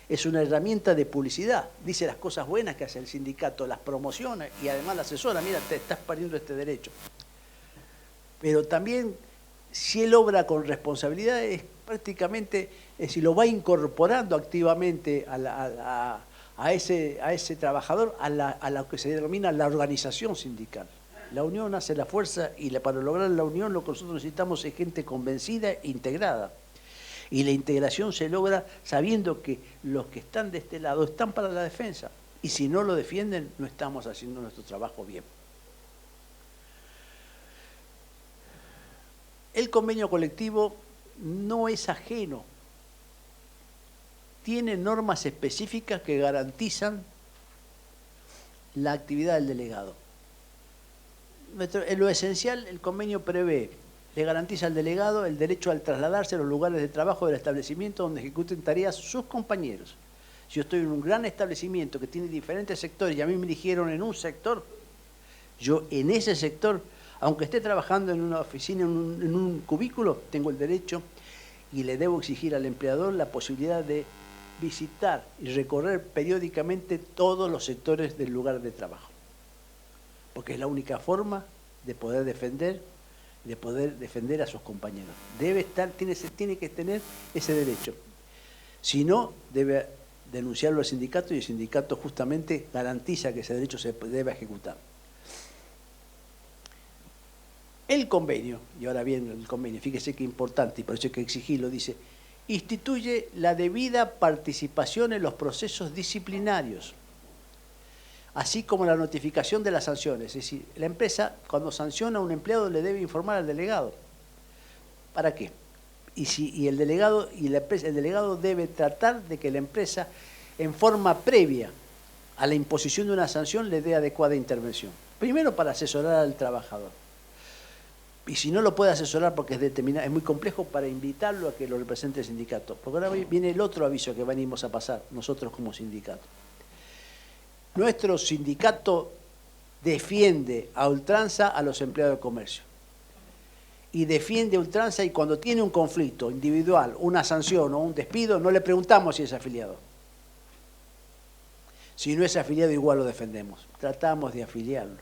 S3: es una herramienta de publicidad, dice las cosas buenas que hace el sindicato, las promociona y además la asesora, mira, te estás perdiendo este derecho. Pero también, si él obra con responsabilidad, es prácticamente, si lo va incorporando activamente a ese trabajador, a lo que se denomina la organización sindical. La unión hace la fuerza y para lograr la unión lo que nosotros necesitamos es gente convencida e integrada. Y la integración se logra sabiendo que los que están de este lado están para la defensa. Y si no lo defienden, no estamos haciendo nuestro trabajo bien. El convenio colectivo no es ajeno. Tiene normas específicas que garantizan la actividad del delegado. En lo esencial, el convenio prevé, le garantiza al delegado el derecho al trasladarse a los lugares de trabajo del establecimiento donde ejecuten tareas sus compañeros. Si yo estoy en un gran establecimiento que tiene diferentes sectores y a mí me eligieron en un sector, yo en ese sector, aunque esté trabajando en una oficina, en un cubículo, tengo el derecho y le debo exigir al empleador la posibilidad de visitar y recorrer periódicamente todos los sectores del lugar de trabajo. Porque es la única forma de poder defender a sus compañeros. Tiene que tener ese derecho. Si no, debe denunciarlo al sindicato y el sindicato justamente garantiza que ese derecho se debe ejecutar. El convenio, y ahora bien el convenio, fíjese qué importante y por eso hay que exigirlo, dice, instituye la debida participación en los procesos disciplinarios, así como la notificación de las sanciones. Es decir, la empresa cuando sanciona a un empleado le debe informar al delegado. ¿Para qué? El delegado debe tratar de que la empresa, en forma previa a la imposición de una sanción, le dé adecuada intervención. Primero para asesorar al trabajador. Y si no lo puede asesorar porque es muy complejo, para invitarlo a que lo represente el sindicato. Porque ahora viene el otro aviso que venimos a pasar, nosotros como sindicato. Nuestro sindicato defiende a ultranza a los empleados de comercio. Y defiende a ultranza, y cuando tiene un conflicto individual, una sanción o un despido, no le preguntamos si es afiliado. Si no es afiliado, igual lo defendemos. Tratamos de afiliarlo,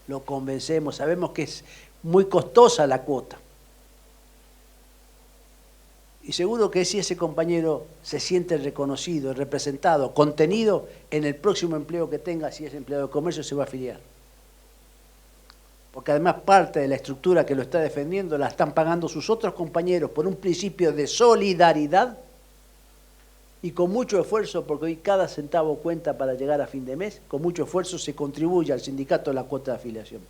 S3: lo convencemos, sabemos que es muy costosa la cuota. Y seguro que si ese compañero se siente reconocido, representado, contenido, en el próximo empleo que tenga, si es empleado de comercio, se va a afiliar. Porque además parte de la estructura que lo está defendiendo la están pagando sus otros compañeros por un principio de solidaridad y con mucho esfuerzo, porque hoy cada centavo cuenta para llegar a fin de mes, con mucho esfuerzo se contribuye al sindicato a la cuota de afiliación.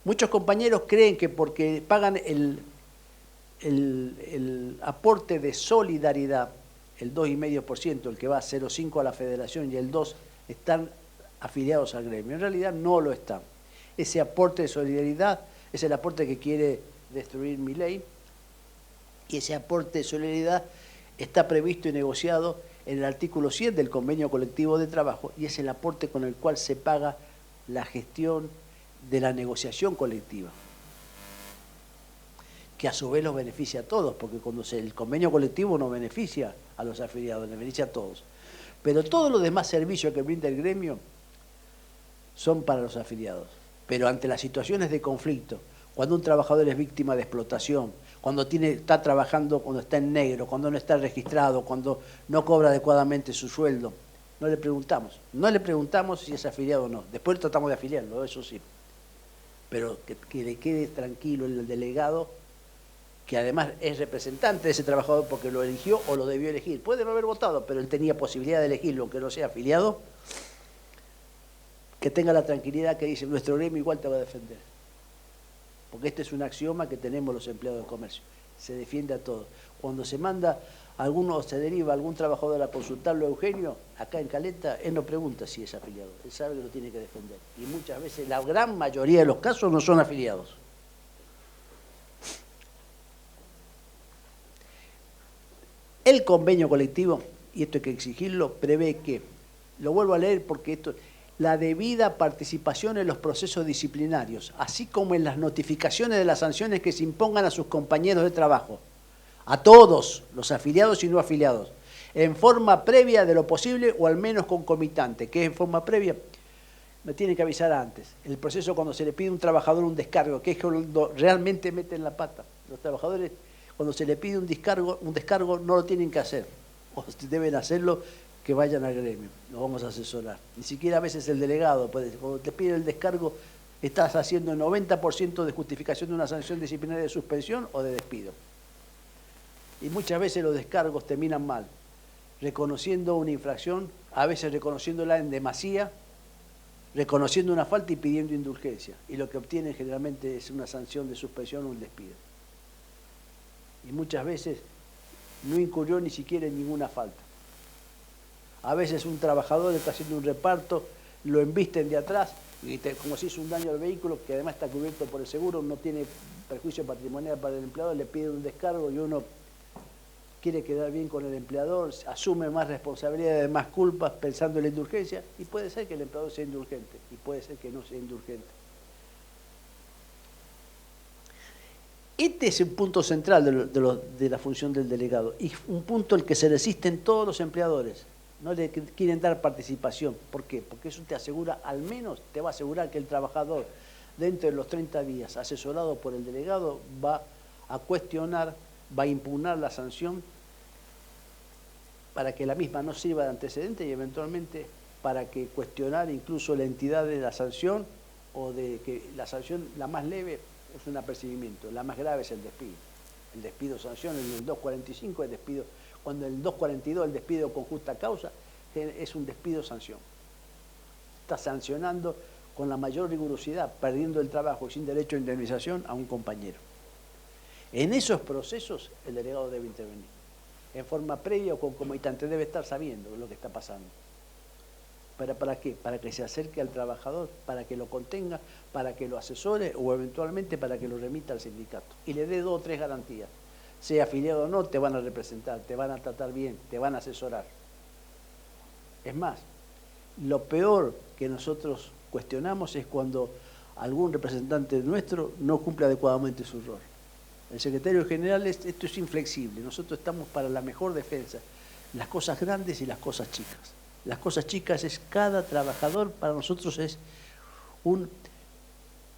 S3: Muchos compañeros creen que porque pagan el aporte de solidaridad, el 2,5%, el que va a 0,5 a la federación y el 2, están afiliados al gremio. En realidad no lo están. Ese aporte de solidaridad es el aporte que quiere destruir Milei, y ese aporte de solidaridad está previsto y negociado en el artículo 100 del Convenio Colectivo de Trabajo, y es el aporte con el cual se paga la gestión de la negociación colectiva, que a su vez los beneficia a todos, porque cuando el convenio colectivo no beneficia a los afiliados, les beneficia a todos. Pero todos los demás servicios que brinda el gremio son para los afiliados. Pero ante las situaciones de conflicto, cuando un trabajador es víctima de explotación, cuando está trabajando, cuando está en negro, cuando no está registrado, cuando no cobra adecuadamente su sueldo, no le preguntamos si es afiliado o no. Después tratamos de afiliarlo, eso sí. Pero que le quede tranquilo el delegado, que además es representante de ese trabajador porque lo eligió o lo debió elegir. Puede no haber votado, pero él tenía posibilidad de elegirlo, aunque no sea afiliado, que tenga la tranquilidad que dice, nuestro gremio igual te va a defender. Porque este es un axioma que tenemos los empleados de comercio. Se defiende a todos. Cuando se manda alguno se deriva, algún trabajador a consultarlo a Eugenio, acá en Caleta, él no pregunta si es afiliado, él sabe que lo tiene que defender. Y muchas veces, la gran mayoría de los casos no son afiliados. El convenio colectivo, y esto hay que exigirlo, prevé que, lo vuelvo a leer porque esto, la debida participación en los procesos disciplinarios, así como en las notificaciones de las sanciones que se impongan a sus compañeros de trabajo, a todos, los afiliados y no afiliados, en forma previa de lo posible o al menos concomitante. ¿Qué es en forma previa? Me tiene que avisar antes. El proceso cuando se le pide a un trabajador un descargo, que es cuando realmente meten la pata. Los trabajadores, cuando se le pide un descargo no lo tienen que hacer, o deben hacerlo, que vayan al gremio, nos vamos a asesorar. Ni siquiera a veces el delegado, cuando te pide el descargo, estás haciendo el 90% de justificación de una sanción disciplinaria de suspensión o de despido. Y muchas veces los descargos terminan mal, reconociendo una infracción, a veces reconociéndola en demasía, reconociendo una falta y pidiendo indulgencia. Y lo que obtienen generalmente es una sanción de suspensión o un despido. Y muchas veces no incurrió ni siquiera en ninguna falta. A veces un trabajador está haciendo un reparto, lo embisten de atrás, y como se hizo un daño al vehículo, que además está cubierto por el seguro, no tiene perjuicio patrimonial para el empleador, le pide un descargo y uno quiere quedar bien con el empleador, asume más responsabilidades, más culpas pensando en la indulgencia, y puede ser que el empleador sea indulgente, y puede ser que no sea indulgente. Este es un punto central de la función del delegado, y un punto al que se resisten todos los empleadores. No le quieren dar participación. ¿Por qué? Porque eso te asegura, al menos te va a asegurar que el trabajador, dentro de los 30 días, asesorado por el delegado, va a cuestionar, va a impugnar la sanción para que la misma no sirva de antecedente y eventualmente para que cuestionar incluso la entidad de la sanción, o de que la sanción, la más leve es un apercibimiento, la más grave es el despido. El despido sanción, en el 245 el despido, cuando en el 242 el despido con justa causa es un despido sanción. Está sancionando con la mayor rigurosidad, perdiendo el trabajo y sin derecho a indemnización a un compañero. En esos procesos el delegado debe intervenir. En forma previa o concomitante, debe estar sabiendo lo que está pasando. ¿Para qué? Para que se acerque al trabajador, para que lo contenga, para que lo asesore o eventualmente para que lo remita al sindicato. Y le dé 2 o 3 garantías. Sea afiliado o no, te van a representar, te van a tratar bien, te van a asesorar. Es más, lo peor que nosotros cuestionamos es cuando algún representante nuestro no cumple adecuadamente su rol. El secretario general, esto es inflexible, nosotros estamos para la mejor defensa, las cosas grandes y las cosas chicas. Las cosas chicas es cada trabajador, para nosotros es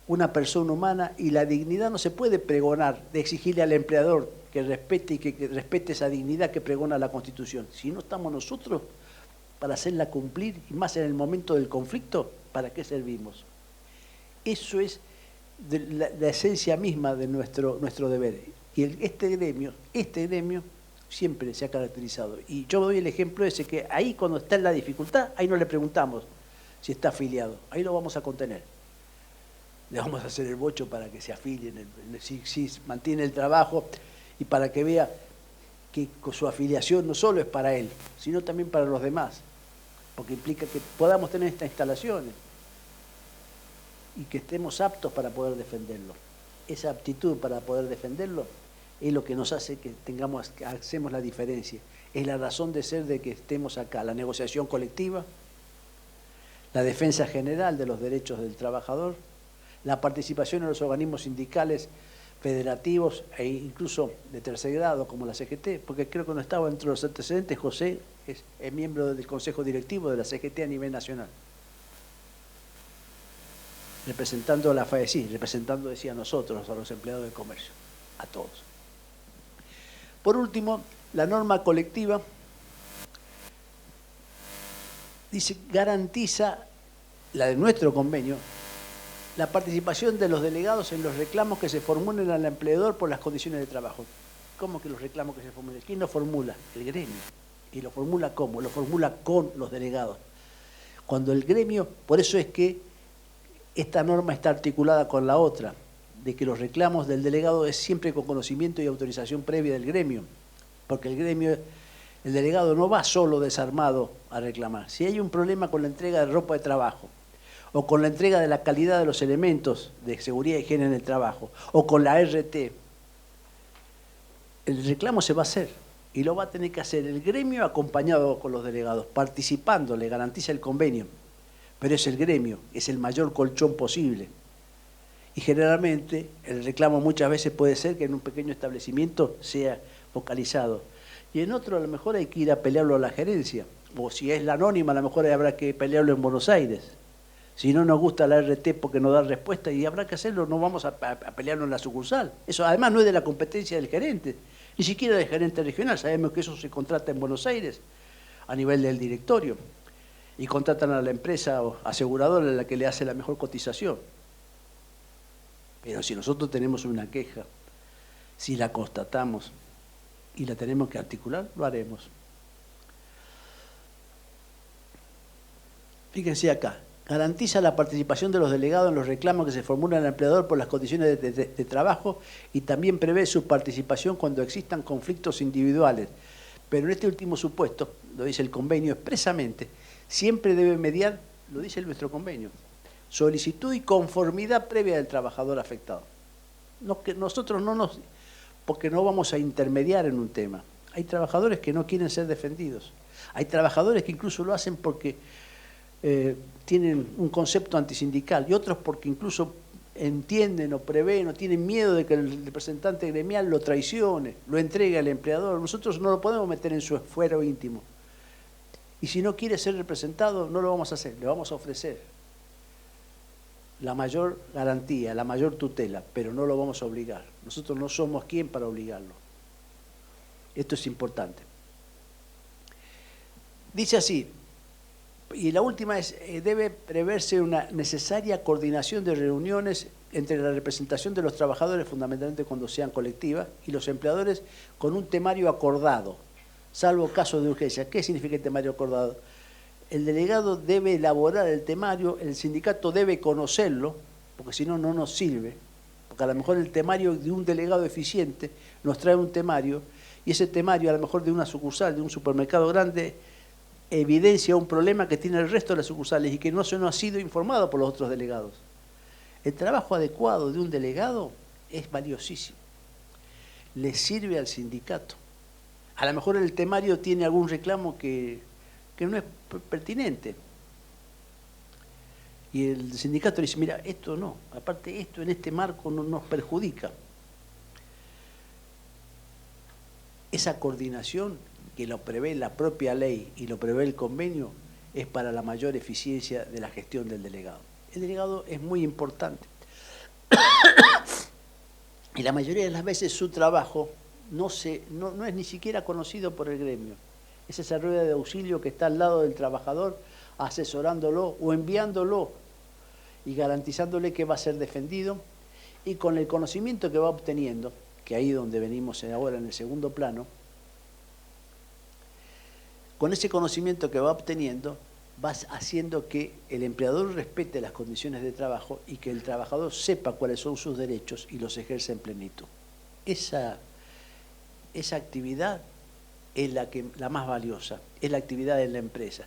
S3: una persona humana, y la dignidad no se puede pregonar, de exigirle al empleador que respete y que respete esa dignidad que pregona la Constitución. Si no estamos nosotros para hacerla cumplir, y más en el momento del conflicto, ¿para qué servimos? Eso es la esencia misma de nuestro deber. Y este gremio siempre se ha caracterizado. Y yo doy el ejemplo ese, que ahí cuando está en la dificultad, ahí no le preguntamos si está afiliado, ahí lo vamos a contener. Le vamos a hacer el bocho para que se afilien, si mantiene el trabajo, y para que vea que su afiliación no solo es para él, sino también para los demás, porque implica que podamos tener estas instalaciones y que estemos aptos para poder defenderlo. Esa aptitud para poder defenderlo es lo que nos hace que hacemos la diferencia. Es la razón de ser de que estemos acá, la negociación colectiva, la defensa general de los derechos del trabajador, la participación en los organismos sindicales federativos e incluso de tercer grado como la CGT, porque creo que no estaba entre los antecedentes, José es miembro del Consejo Directivo de la CGT a nivel nacional. Representando a la FAECI, representando, decía, a nosotros, a los empleados del comercio, a todos. Por último, la norma colectiva dice, garantiza, la de nuestro convenio, la participación de los delegados en los reclamos que se formulen al empleador por las condiciones de trabajo. ¿Cómo que los reclamos que se formulen? ¿Quién los formula? El gremio. ¿Y lo formula cómo? Lo formula con los delegados. Cuando el gremio, por eso es que esta norma está articulada con la otra, de que los reclamos del delegado es siempre con conocimiento y autorización previa del gremio. porque el delegado no va solo desarmado a reclamar. Si hay un problema con la entrega de ropa de trabajo, o con la entrega de la calidad de los elementos de seguridad y higiene en el trabajo, o con la RT, el reclamo se va a hacer, y lo va a tener que hacer el gremio acompañado con los delegados, participando, le garantiza el convenio, pero es el gremio, es el mayor colchón posible. Y generalmente el reclamo muchas veces puede ser que en un pequeño establecimiento sea focalizado, y en otro a lo mejor hay que ir a pelearlo a la gerencia, o si es la anónima a lo mejor habrá que pelearlo en Buenos Aires. Si no nos gusta la RT porque no da respuesta y habrá que hacerlo, no vamos a pelearlo en la sucursal. Eso además no es de la competencia del gerente, ni siquiera del gerente regional. Sabemos que eso se contrata en Buenos Aires a nivel del directorio y contratan a la empresa aseguradora a la que le hace la mejor cotización. Pero si nosotros tenemos una queja, si la constatamos y la tenemos que articular, lo haremos. Fíjense acá. Garantiza la participación de los delegados en los reclamos que se formulan al empleador por las condiciones de trabajo y también prevé su participación cuando existan conflictos individuales. Pero en este último supuesto, lo dice el convenio expresamente, siempre debe mediar, lo dice nuestro convenio, solicitud y conformidad previa del trabajador afectado. Nosotros porque no vamos a intermediar en un tema. Hay trabajadores que no quieren ser defendidos. Hay trabajadores que incluso lo hacen porque tienen un concepto antisindical y otros porque incluso entienden o prevén o tienen miedo de que el representante gremial lo traicione, lo entregue al empleador. Nosotros no lo podemos meter en su fuero íntimo. Y si no quiere ser representado, no lo vamos a hacer, le vamos a ofrecer la mayor garantía, la mayor tutela, pero no lo vamos a obligar. Nosotros no somos quien para obligarlo. Esto es importante. Dice así, y la última es, debe preverse una necesaria coordinación de reuniones entre la representación de los trabajadores, fundamentalmente cuando sean colectivas, y los empleadores con un temario acordado, salvo caso de urgencia. ¿Qué significa el temario acordado? El delegado debe elaborar el temario, el sindicato debe conocerlo, porque si no, no nos sirve, porque a lo mejor el temario de un delegado eficiente nos trae un temario, y ese temario a lo mejor de una sucursal, de un supermercado grande, evidencia un problema que tiene el resto de las sucursales y que no se nos ha sido informado por los otros delegados. El trabajo adecuado de un delegado es valiosísimo. Le sirve al sindicato. A lo mejor el temario tiene algún reclamo que no es pertinente. Y el sindicato le dice, mira, esto no, aparte esto en este marco no nos perjudica. Esa coordinación que lo prevé la propia ley y lo prevé el convenio, es para la mayor eficiencia de la gestión del delegado. El delegado es muy importante. Y la mayoría de las veces su trabajo no es ni siquiera conocido por el gremio. Es esa rueda de auxilio que está al lado del trabajador, asesorándolo o enviándolo y garantizándole que va a ser defendido, y con el conocimiento que va obteniendo, que ahí donde venimos ahora en el segundo plano, con ese conocimiento que va obteniendo, vas haciendo que el empleador respete las condiciones de trabajo y que el trabajador sepa cuáles son sus derechos y los ejerce en plenitud. Esa actividad es la más valiosa, es la actividad de la empresa.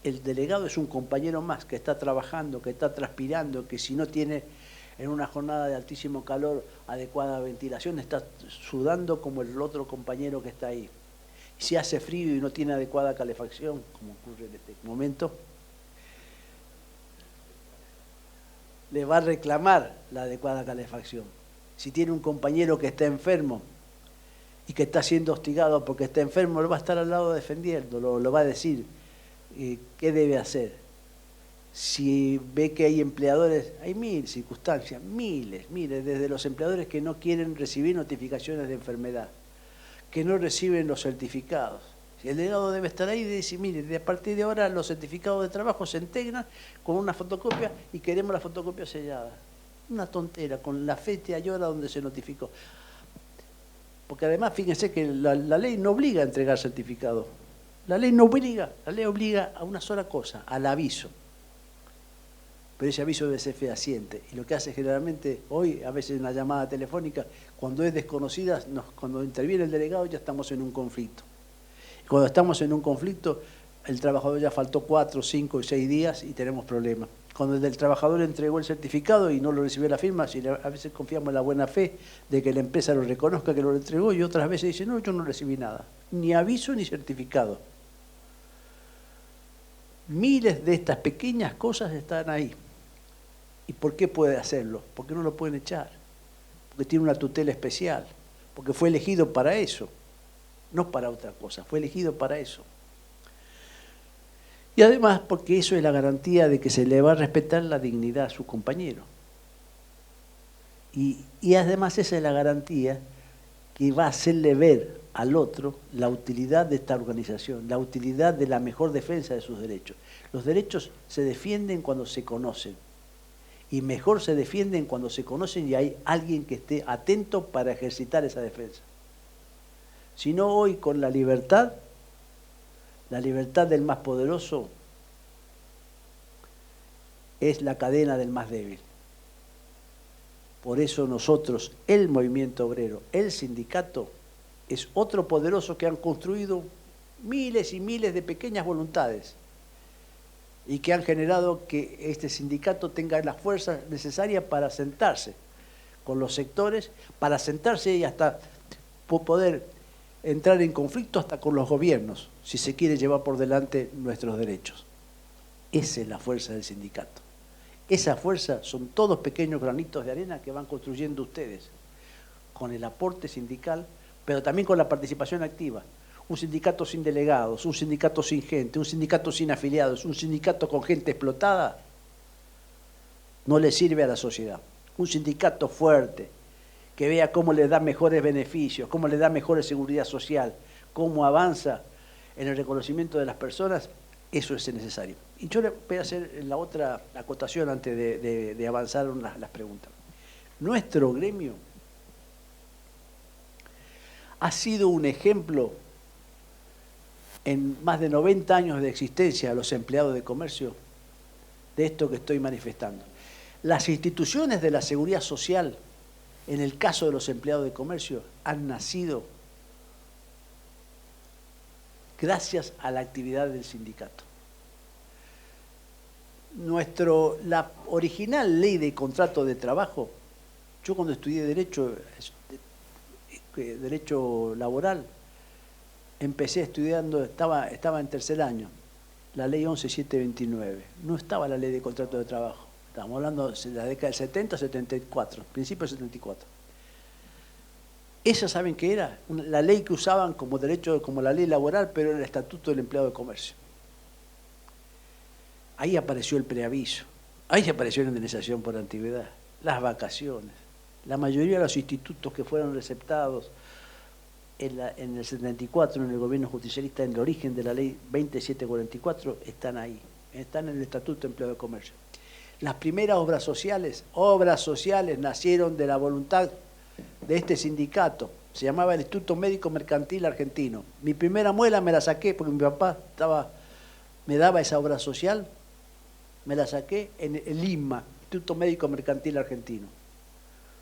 S3: El delegado es un compañero más que está trabajando, que está transpirando, que si no tiene en una jornada de altísimo calor adecuada ventilación, está sudando como el otro compañero que está ahí. Si hace frío y no tiene adecuada calefacción, como ocurre en este momento, le va a reclamar la adecuada calefacción. Si tiene un compañero que está enfermo y que está siendo hostigado porque está enfermo, él va a estar al lado defendiéndolo, lo va a decir qué debe hacer. Si ve que hay empleadores, hay mil circunstancias, miles, desde los empleadores que no quieren recibir notificaciones de enfermedad, que no reciben los certificados. El delegado debe estar ahí y decir, mire, a partir de ahora los certificados de trabajo se integran con una fotocopia y queremos la fotocopia sellada. Una tontera, con la fecha y hora donde se notificó. Porque además, fíjense que la ley no obliga a entregar certificado. La ley no obliga, la ley obliga a una sola cosa, al aviso. pero ese aviso debe ser fehaciente. Y lo que hace generalmente hoy, a veces una llamada telefónica, cuando es desconocida, cuando interviene el delegado ya estamos en un conflicto. Y cuando estamos en un conflicto, el trabajador ya faltó 4, 5 y 6 días y tenemos problemas. Cuando el trabajador entregó el certificado y no lo recibió la firma, a veces confiamos en la buena fe de que la empresa lo reconozca que lo entregó, y otras veces dice, no, yo no recibí nada, ni aviso ni certificado. Miles de estas pequeñas cosas están ahí. ¿Y por qué puede hacerlo? Porque no lo pueden echar, porque tiene una tutela especial, porque fue elegido para eso, no para otra cosa, fue elegido para eso. Y además porque eso es la garantía de que se le va a respetar la dignidad a su compañero. Y además esa es la garantía que va a hacerle ver al otro la utilidad de esta organización, la utilidad de la mejor defensa de sus derechos. Los derechos se defienden cuando se conocen, y mejor se defienden cuando se conocen y hay alguien que esté atento para ejercitar esa defensa. Si no, hoy con la libertad del más poderoso es la cadena del más débil. Por eso nosotros, el movimiento obrero, el sindicato, es otro poderoso que han construido miles y miles de pequeñas voluntades y que han generado que este sindicato tenga la fuerza necesaria para sentarse con los sectores, para sentarse y hasta poder entrar en conflicto hasta con los gobiernos, si se quiere llevar por delante nuestros derechos. Esa es la fuerza del sindicato. Esa fuerza son todos pequeños granitos de arena que van construyendo ustedes, con el aporte sindical, pero también con la participación activa. Un sindicato sin delegados, un sindicato sin gente, un sindicato sin afiliados, un sindicato con gente explotada, no le sirve a la sociedad. Un sindicato fuerte, que vea cómo le da mejores beneficios, cómo le da mejor seguridad social, cómo avanza en el reconocimiento de las personas, eso es necesario. Y yo le voy a hacer la otra acotación antes de avanzar las preguntas. Nuestro gremio ha sido un ejemplo en más de 90 años de existencia de los empleados de comercio de esto que estoy manifestando. Las instituciones de la seguridad social, en el caso de los empleados de comercio, han nacido gracias a la actividad del sindicato. La original ley de contrato de trabajo, yo cuando estudié derecho laboral, empecé estudiando, estaba en tercer año, la ley 11729, no estaba la ley de contrato de trabajo, estamos hablando de la década del 70, 74, principio del 74. Esa, ¿saben qué era? La ley que usaban como derecho, como la ley laboral, pero era el Estatuto del Empleado de Comercio. Ahí apareció el preaviso, ahí apareció la indemnización por antigüedad, las vacaciones. La mayoría de los institutos que fueron receptados en el 74, en el gobierno justicialista, en el origen de la ley 2744, están ahí, están en el Estatuto de Empleado de Comercio. Las primeras obras sociales nacieron de la voluntad de este sindicato, se llamaba el Instituto Médico Mercantil Argentino. Mi primera muela me la saqué porque mi papá me daba esa obra social, me la saqué en el IMA, Instituto Médico Mercantil Argentino,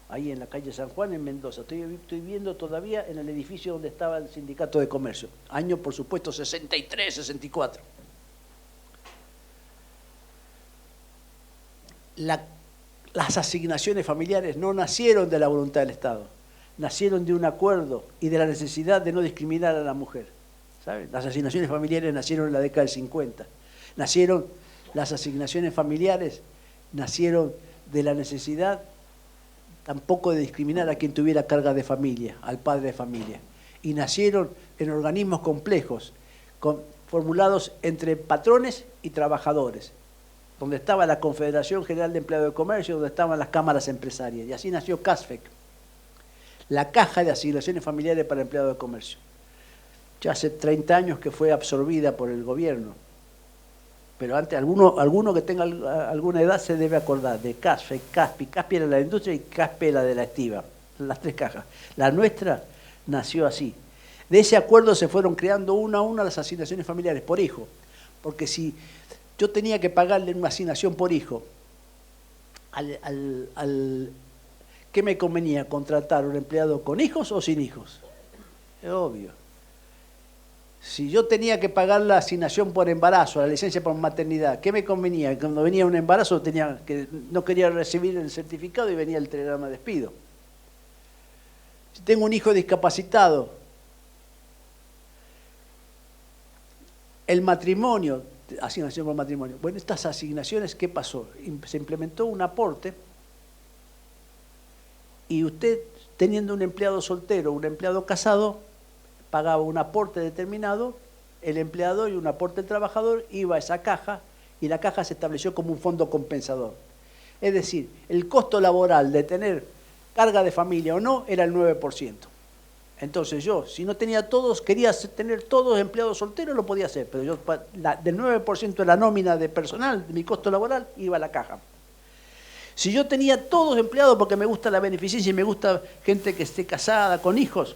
S3: ahí en la calle San Juan, en Mendoza. Estoy viendo todavía en el edificio donde estaba el Sindicato de Comercio. Año, por supuesto, 63, 64. Las asignaciones familiares no nacieron de la voluntad del Estado, nacieron de un acuerdo y de la necesidad de no discriminar a la mujer. ¿Saben? Las asignaciones familiares nacieron en la década del 50. Las asignaciones familiares nacieron de la necesidad tampoco de discriminar a quien tuviera carga de familia, al padre de familia. Y nacieron en organismos complejos, formulados entre patrones y trabajadores, donde estaba la Confederación General de Empleados de Comercio, donde estaban las cámaras empresarias. Y así nació CASFEC, la Caja de Asignaciones Familiares para Empleados de Comercio. Ya hace 30 años que fue absorbida por el gobierno. Pero antes, alguno que tenga alguna edad se debe acordar de CASFEC, CASPI. CASPI era la de la industria y CASPI era de la estiva, las tres cajas. La nuestra nació así. De ese acuerdo se fueron creando una a una las asignaciones familiares por hijo. Porque si yo tenía que pagarle una asignación por hijo ¿qué me convenía? ¿Contratar un empleado con hijos o sin hijos? Es obvio. Si yo tenía que pagar la asignación por embarazo, la licencia por maternidad, ¿qué me convenía? Cuando venía un embarazo no quería recibir el certificado y venía el telegrama de despido. Si tengo un hijo discapacitado, el matrimonio, asignación por matrimonio. Bueno, estas asignaciones, ¿qué pasó? Se implementó un aporte y usted, teniendo un empleado soltero, un empleado casado, pagaba un aporte determinado, el empleador y un aporte del trabajador, iba a esa caja y la caja se estableció como un fondo compensador. Es decir, el costo laboral de tener carga de familia o no era el 9%. Entonces yo, si no tenía todos, quería tener todos empleados solteros, lo podía hacer, pero yo del 9% de la nómina de personal, de mi costo laboral, iba a la caja. Si yo tenía todos empleados porque me gusta la beneficencia y me gusta gente que esté casada, con hijos,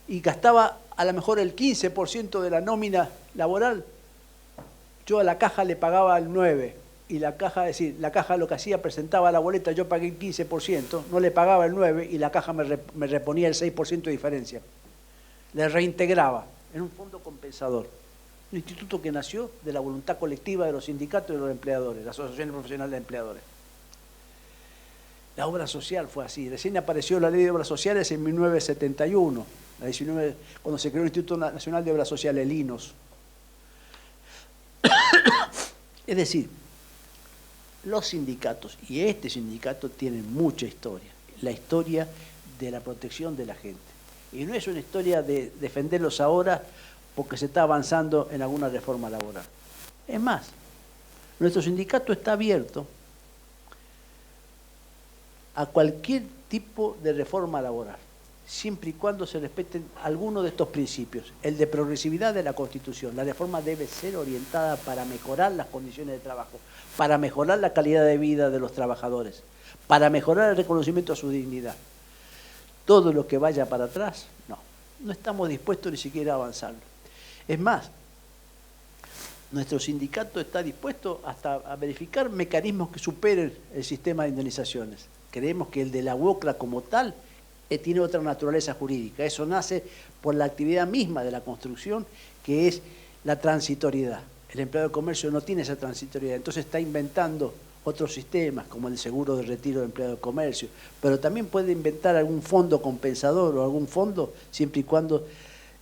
S3: y gastaba a lo mejor el 15% de la nómina laboral, yo a la caja le pagaba el 9%, y la caja, es decir, la caja lo que hacía, presentaba la boleta, yo pagué el 15%, no le pagaba el 9% y la caja me reponía el 6% de diferencia. Le reintegraba en un fondo compensador. Un instituto que nació de la voluntad colectiva de los sindicatos y de los empleadores, la Asociación Profesional de Empleadores. La obra social fue así. Recién apareció la Ley de Obras Sociales en 1971, cuando se creó el Instituto Nacional de Obras Sociales, el INOS. Es decir, los sindicatos, y este sindicato, tienen mucha historia. La historia de la protección de la gente. Y no es una historia de defenderlos ahora porque se está avanzando en alguna reforma laboral. Es más, nuestro sindicato está abierto a cualquier tipo de reforma laboral, siempre y cuando se respeten algunos de estos principios. El de progresividad de la Constitución. La reforma debe ser orientada para mejorar las condiciones de trabajo, para mejorar la calidad de vida de los trabajadores, para mejorar el reconocimiento a su dignidad. Todo lo que vaya para atrás, no estamos dispuestos ni siquiera a avanzarlo. Es más, nuestro sindicato está dispuesto hasta a verificar mecanismos que superen el sistema de indemnizaciones. Creemos que el de la UOCRA como tal tiene otra naturaleza jurídica. Eso nace por la actividad misma de la construcción, que es la transitoriedad. El empleado de comercio no tiene esa transitoriedad, entonces está inventando otros sistemas, como el seguro de retiro de empleado de comercio, pero también puede inventar algún fondo compensador o algún fondo, siempre y cuando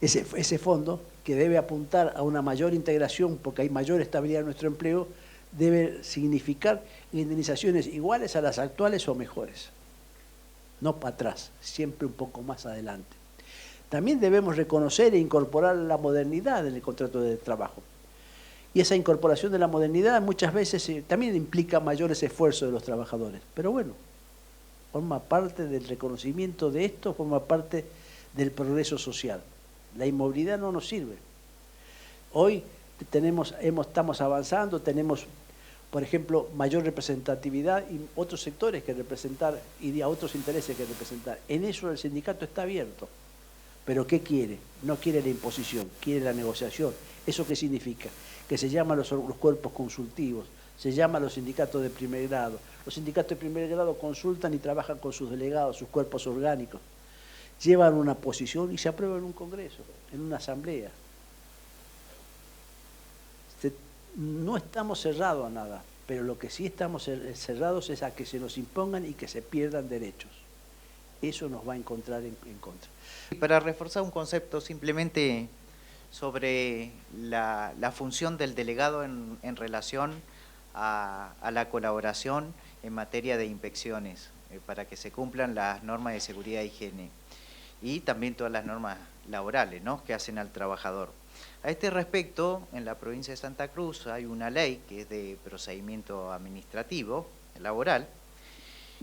S3: ese fondo, que debe apuntar a una mayor integración, porque hay mayor estabilidad en nuestro empleo, debe significar indemnizaciones iguales a las actuales o mejores. No para atrás, siempre un poco más adelante. También debemos reconocer e incorporar la modernidad en el contrato de trabajo. Y esa incorporación de la modernidad muchas veces también implica mayores esfuerzos de los trabajadores. Pero bueno, forma parte del reconocimiento de esto, forma parte del progreso social. La inmovilidad no nos sirve. Hoy estamos avanzando, tenemos, por ejemplo, mayor representatividad y otros sectores que representar y a otros intereses que representar. En eso el sindicato está abierto. ¿Pero qué quiere? No quiere la imposición, quiere la negociación. ¿Eso qué significa? Que se llaman los cuerpos consultivos, se llaman los sindicatos de primer grado. Los sindicatos de primer grado consultan y trabajan con sus delegados, sus cuerpos orgánicos. Llevan una posición y se aprueba en un congreso, en una asamblea. No estamos cerrados a nada, pero lo que sí estamos cerrados es a que se nos impongan y que se pierdan derechos. Eso nos va a encontrar en contra.
S4: Para reforzar un concepto simplemente sobre la función del delegado en relación a la colaboración en materia de inspecciones, para que se cumplan las normas de seguridad e higiene y también todas las normas laborales, ¿no?, que hacen al trabajador. A este respecto, en la provincia de Santa Cruz hay una ley que es de procedimiento administrativo laboral,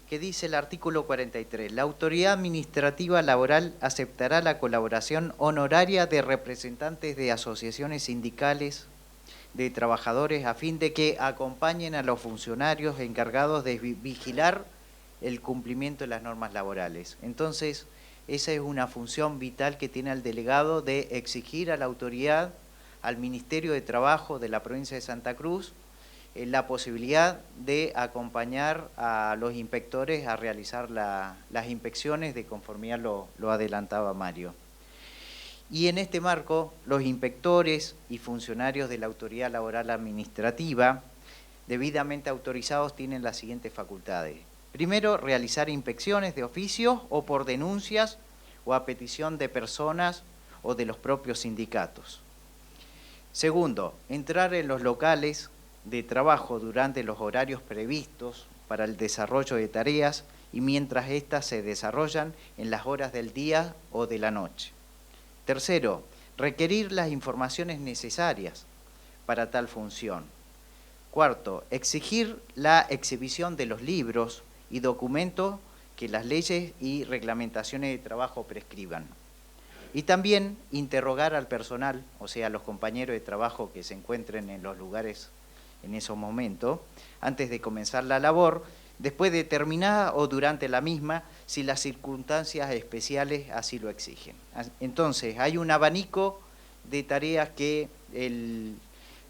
S4: que dice el artículo 43, la autoridad administrativa laboral aceptará la colaboración honoraria de representantes de asociaciones sindicales de trabajadores a fin de que acompañen a los funcionarios encargados de vigilar el cumplimiento de las normas laborales. Entonces, esa es una función vital que tiene el delegado de exigir a la autoridad, al Ministerio de Trabajo de la provincia de Santa Cruz, la posibilidad de acompañar a los inspectores a realizar las inspecciones de conformidad, lo adelantaba Mario. Y en este marco, los inspectores y funcionarios de la Autoridad Laboral Administrativa, debidamente autorizados, tienen las siguientes facultades. Primero, realizar inspecciones de oficio o por denuncias o a petición de personas o de los propios sindicatos. Segundo, entrar en los locales de trabajo durante los horarios previstos para el desarrollo de tareas y mientras éstas se desarrollan en las horas del día o de la noche. Tercero, requerir las informaciones necesarias para tal función. Cuarto, exigir la exhibición de los libros y documentos que las leyes y reglamentaciones de trabajo prescriban. Y también interrogar al personal, o sea, a los compañeros de trabajo que se encuentren en los lugares en esos momentos, antes de comenzar la labor, después de terminada o durante la misma, si las circunstancias especiales así lo exigen. Entonces, hay un abanico de tareas que el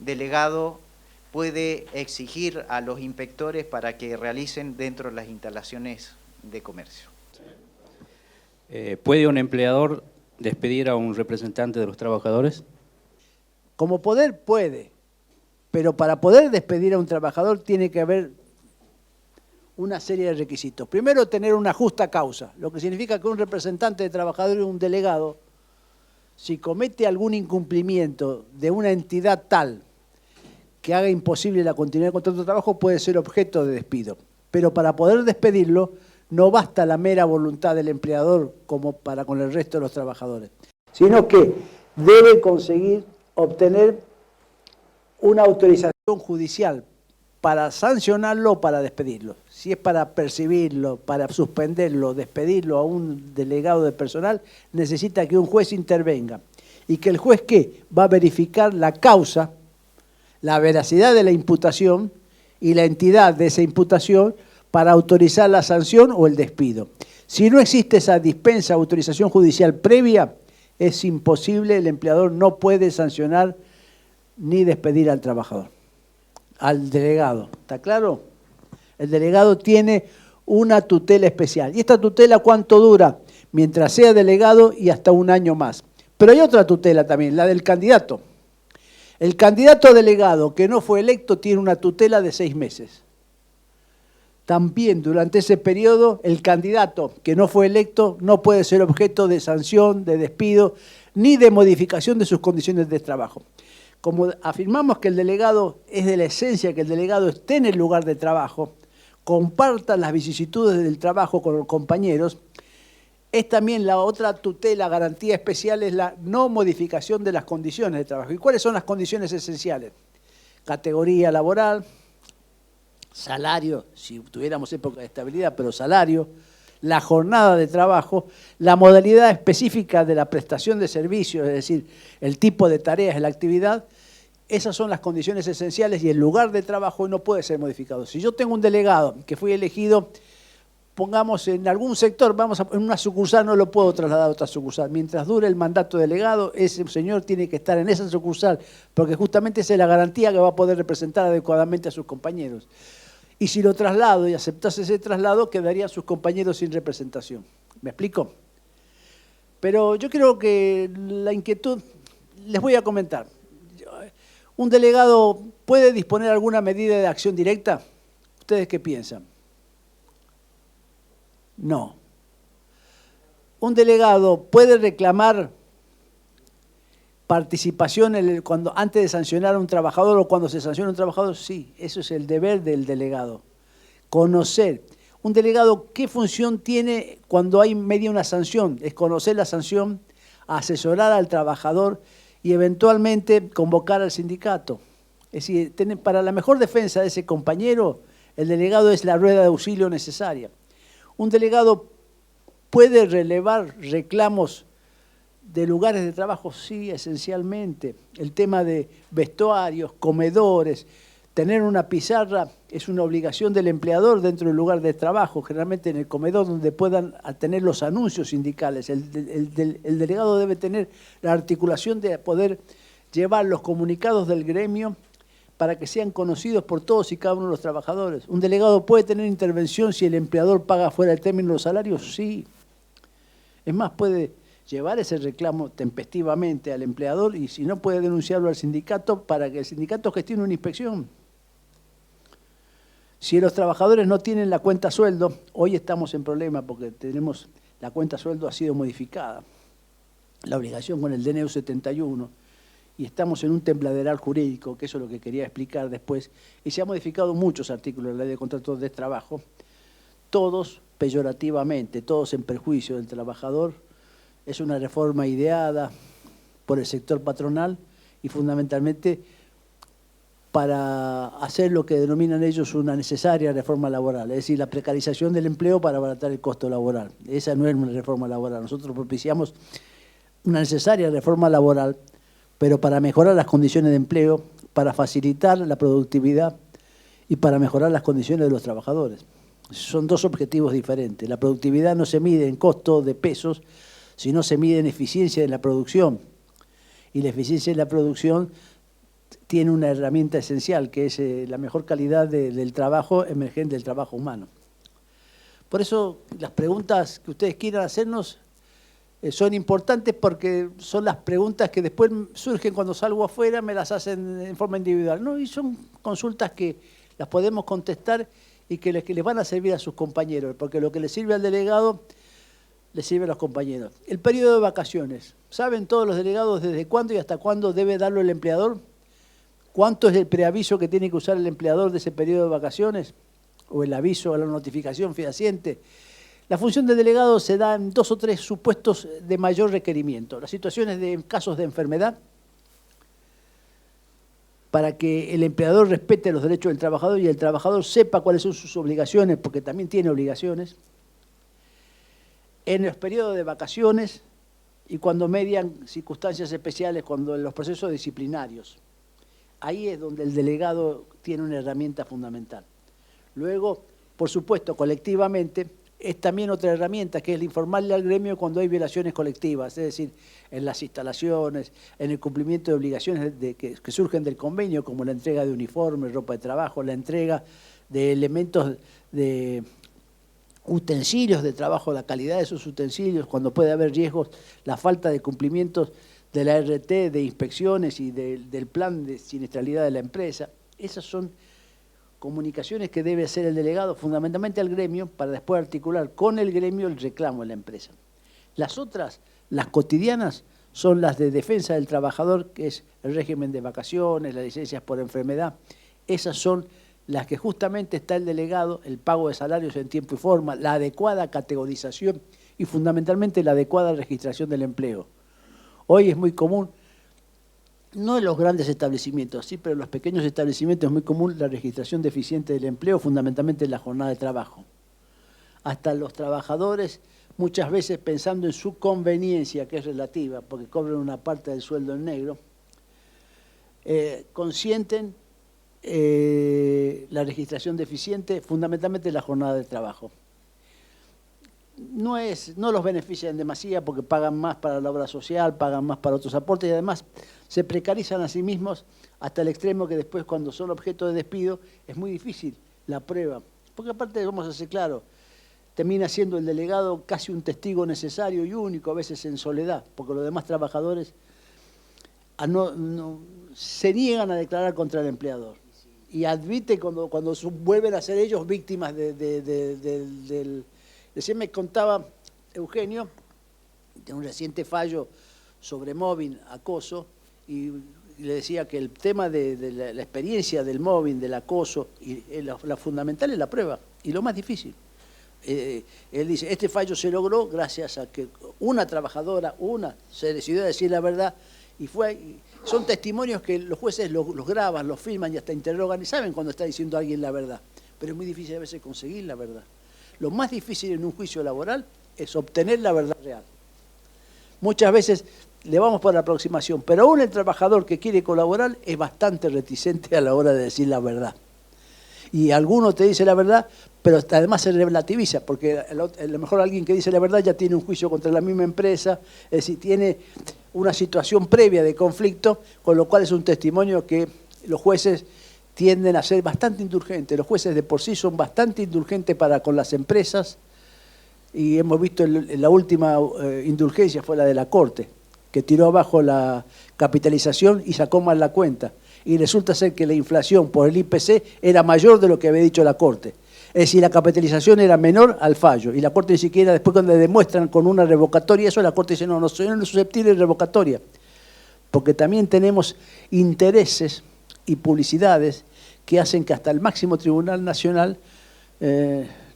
S4: delegado puede exigir a los inspectores para que realicen dentro de las instalaciones de comercio.
S5: ¿Puede un empleador despedir a un representante de los trabajadores?
S3: Como poder puede, pero para poder despedir a un trabajador tiene que haber una serie de requisitos. Primero, tener una justa causa, lo que significa que un representante de trabajadores, un delegado, si comete algún incumplimiento de una entidad tal que haga imposible la continuidad del contrato de trabajo, puede ser objeto de despido. Pero para poder despedirlo, no basta la mera voluntad del empleador como para con el resto de los trabajadores, sino que debe conseguir obtener una autorización judicial para sancionarlo o para despedirlo. Si es para percibirlo, para suspenderlo, despedirlo a un delegado de personal, necesita que un juez intervenga. Y que el juez, ¿qué? Va a verificar la causa, la veracidad de la imputación y la entidad de esa imputación para autorizar la sanción o el despido. Si no existe esa dispensa, autorización judicial previa, es imposible, el empleador no puede sancionar ni despedir al trabajador, al delegado. ¿Está claro? El delegado tiene una tutela especial. ¿Y esta tutela cuánto dura? Mientras sea delegado y hasta un año más. Pero hay otra tutela también, la del candidato. El candidato delegado que no fue electo tiene una tutela de 6 meses. También durante ese periodo el candidato que no fue electo no puede ser objeto de sanción, de despido, ni de modificación de sus condiciones de trabajo. Como afirmamos que el delegado es de la esencia, que el delegado esté en el lugar de trabajo, comparta las vicisitudes del trabajo con los compañeros, es también la otra tutela, garantía especial, es la no modificación de las condiciones de trabajo. ¿Y cuáles son las condiciones esenciales? Categoría laboral, salario, si tuviéramos época de estabilidad, pero salario, la jornada de trabajo, la modalidad específica de la prestación de servicios, es decir, el tipo de tareas, la actividad. Esas son las condiciones esenciales y el lugar de trabajo no puede ser modificado. Si yo tengo un delegado que fui elegido, pongamos en algún sector, en una sucursal, no lo puedo trasladar a otra sucursal. Mientras dure el mandato delegado, ese señor tiene que estar en esa sucursal, porque justamente esa es la garantía que va a poder representar adecuadamente a sus compañeros. Y si lo traslado y aceptase ese traslado, quedarían sus compañeros sin representación. ¿Me explico? Pero yo creo que la inquietud, les voy a comentar. ¿Un delegado puede disponer alguna medida de acción directa? ¿Ustedes qué piensan? No. ¿Un delegado puede reclamar participación antes de sancionar a un trabajador o cuando se sanciona a un trabajador? Sí, eso es el deber del delegado. Conocer. Un delegado, ¿qué función tiene cuando hay media una sanción? Es conocer la sanción, asesorar al trabajador y eventualmente convocar al sindicato. Es decir, para la mejor defensa de ese compañero, el delegado es la rueda de auxilio necesaria. Un delegado puede relevar reclamos de lugares de trabajo, sí, esencialmente. El tema de vestuarios, comedores, tener una pizarra es una obligación del empleador dentro del lugar de trabajo, generalmente en el comedor donde puedan tener los anuncios sindicales. El delegado debe tener la articulación de poder llevar los comunicados del gremio para que sean conocidos por todos y cada uno de los trabajadores. ¿Un delegado puede tener intervención si el empleador paga fuera del término los salarios? Sí. Es más, puede llevar ese reclamo tempestivamente al empleador y si no puede denunciarlo al sindicato para que el sindicato gestione una inspección. Si los trabajadores no tienen la cuenta sueldo, hoy estamos en problema porque la cuenta sueldo ha sido modificada, la obligación con el DNU 71, y estamos en un tembladeral jurídico, que eso es lo que quería explicar después, y se han modificado muchos artículos de la ley de contratos de trabajo, todos peyorativamente, todos en perjuicio del trabajador. Es una reforma ideada por el sector patronal y fundamentalmente para hacer lo que denominan ellos una necesaria reforma laboral, es decir, la precarización del empleo para abaratar el costo laboral. Esa no es una reforma laboral. Nosotros propiciamos una necesaria reforma laboral, pero para mejorar las condiciones de empleo, para facilitar la productividad y para mejorar las condiciones de los trabajadores. Son dos objetivos diferentes. La productividad no se mide en costo de pesos, sino se mide en eficiencia de la producción. Y la eficiencia de la producción tiene una herramienta esencial, que es la mejor calidad del trabajo emergente del trabajo humano. Por eso las preguntas que ustedes quieran hacernos son importantes porque son las preguntas que después surgen cuando salgo afuera, me las hacen en forma individual, ¿no? Y son consultas que las podemos contestar y que les van a servir a sus compañeros, porque lo que le sirve al delegado le sirve a los compañeros. El periodo de vacaciones. ¿Saben todos los delegados desde cuándo y hasta cuándo debe darlo el empleador? ¿Cuánto es el preaviso que tiene que usar el empleador de ese periodo de vacaciones? ¿O el aviso o la notificación fehaciente? La función del delegado se da en 2 o 3 supuestos de mayor requerimiento. Las situaciones de casos de enfermedad, para que el empleador respete los derechos del trabajador y el trabajador sepa cuáles son sus obligaciones, porque también tiene obligaciones. En los periodos de vacaciones y cuando median circunstancias especiales, cuando en los procesos disciplinarios. Ahí es donde el delegado tiene una herramienta fundamental. Luego, por supuesto, colectivamente, es también otra herramienta, que es el informarle al gremio cuando hay violaciones colectivas, es decir, en las instalaciones, en el cumplimiento de obligaciones que surgen del convenio, como la entrega de uniformes, ropa de trabajo, la entrega de elementos de utensilios de trabajo, la calidad de esos utensilios, cuando puede haber riesgos, la falta de cumplimientos de la RT, de inspecciones y del plan de siniestralidad de la empresa. Esas son comunicaciones que debe hacer el delegado fundamentalmente al gremio para después articular con el gremio el reclamo de la empresa. Las otras, las cotidianas, son las de defensa del trabajador, que es el régimen de vacaciones, las licencias por enfermedad. Esas son las que justamente está el delegado, el pago de salarios en tiempo y forma, la adecuada categorización y fundamentalmente la adecuada registración del empleo. Hoy es muy común, no en los grandes establecimientos, sí, pero en los pequeños establecimientos es muy común la registración deficiente del empleo, fundamentalmente en la jornada de trabajo. Hasta los trabajadores, muchas veces pensando en su conveniencia, que es relativa, porque cobran una parte del sueldo en negro, consienten la registración deficiente, fundamentalmente en la jornada de trabajo. No los benefician demasiado porque pagan más para la obra social, pagan más para otros aportes y además se precarizan a sí mismos hasta el extremo que después, cuando son objeto de despido, es muy difícil la prueba. Porque aparte, vamos a ser claros, termina siendo el delegado casi un testigo necesario y único, a veces en soledad, porque los demás trabajadores se niegan a declarar contra el empleador. Y admiten cuando vuelven a ser ellos víctimas del... Recién me contaba Eugenio de un reciente fallo sobre mobbing, acoso, y le decía que el tema de la experiencia del mobbing, del acoso, y la fundamental es la prueba, y lo más difícil. Él dice, este fallo se logró gracias a que una trabajadora, se decidió a decir la verdad, y son testimonios que los jueces los graban, los filman y hasta interrogan, y saben cuando está diciendo alguien la verdad, pero es muy difícil a veces conseguir la verdad. Lo más difícil en un juicio laboral es obtener la verdad real. Muchas veces le vamos por la aproximación, pero aún el trabajador que quiere colaborar es bastante reticente a la hora de decir la verdad. Y alguno te dice la verdad, pero además se relativiza, porque a lo mejor alguien que dice la verdad ya tiene un juicio contra la misma empresa, es decir, tiene una situación previa de conflicto, con lo cual es un testimonio que los jueces tienden a ser bastante indulgentes. Los jueces de por sí son bastante indulgentes para con las empresas, y hemos visto la última indulgencia fue la de la Corte, que tiró abajo la capitalización y sacó mal la cuenta. Y resulta ser que la inflación por el IPC era mayor de lo que había dicho la Corte. Es decir, la capitalización era menor al fallo. Y la Corte ni siquiera, después cuando le demuestran con una revocatoria eso, la Corte dice, no soy susceptible de revocatoria. Porque también tenemos intereses y publicidades que hacen que hasta el máximo Tribunal Nacional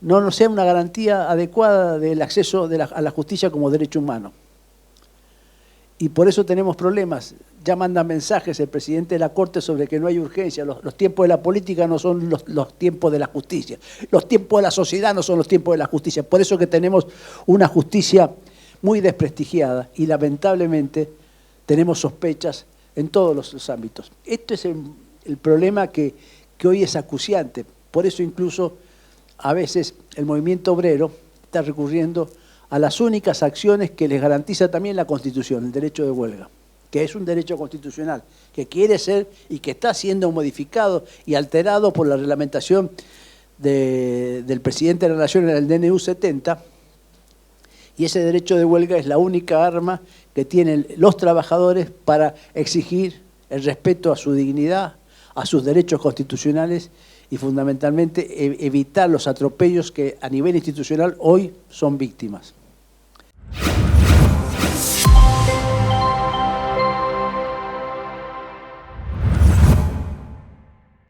S3: no nos sea una garantía adecuada del acceso a la justicia como derecho humano. Y por eso tenemos problemas. Ya manda mensajes el presidente de la Corte sobre que no hay urgencia. Los tiempos de la política no son los tiempos de la justicia. Los tiempos de la sociedad no son los tiempos de la justicia. Por eso que tenemos una justicia muy desprestigiada y lamentablemente tenemos sospechas en todos los ámbitos. Esto es el problema que hoy es acuciante. Por eso incluso a veces el movimiento obrero está recurriendo a las únicas acciones que les garantiza también la Constitución, el derecho de huelga, que es un derecho constitucional, que quiere ser y que está siendo modificado y alterado por la reglamentación del presidente de la Nación en el DNU 70, y ese derecho de huelga es la única arma que tienen los trabajadores para exigir el respeto a su dignidad, a sus derechos constitucionales y fundamentalmente evitar los atropellos que a nivel institucional hoy son víctimas.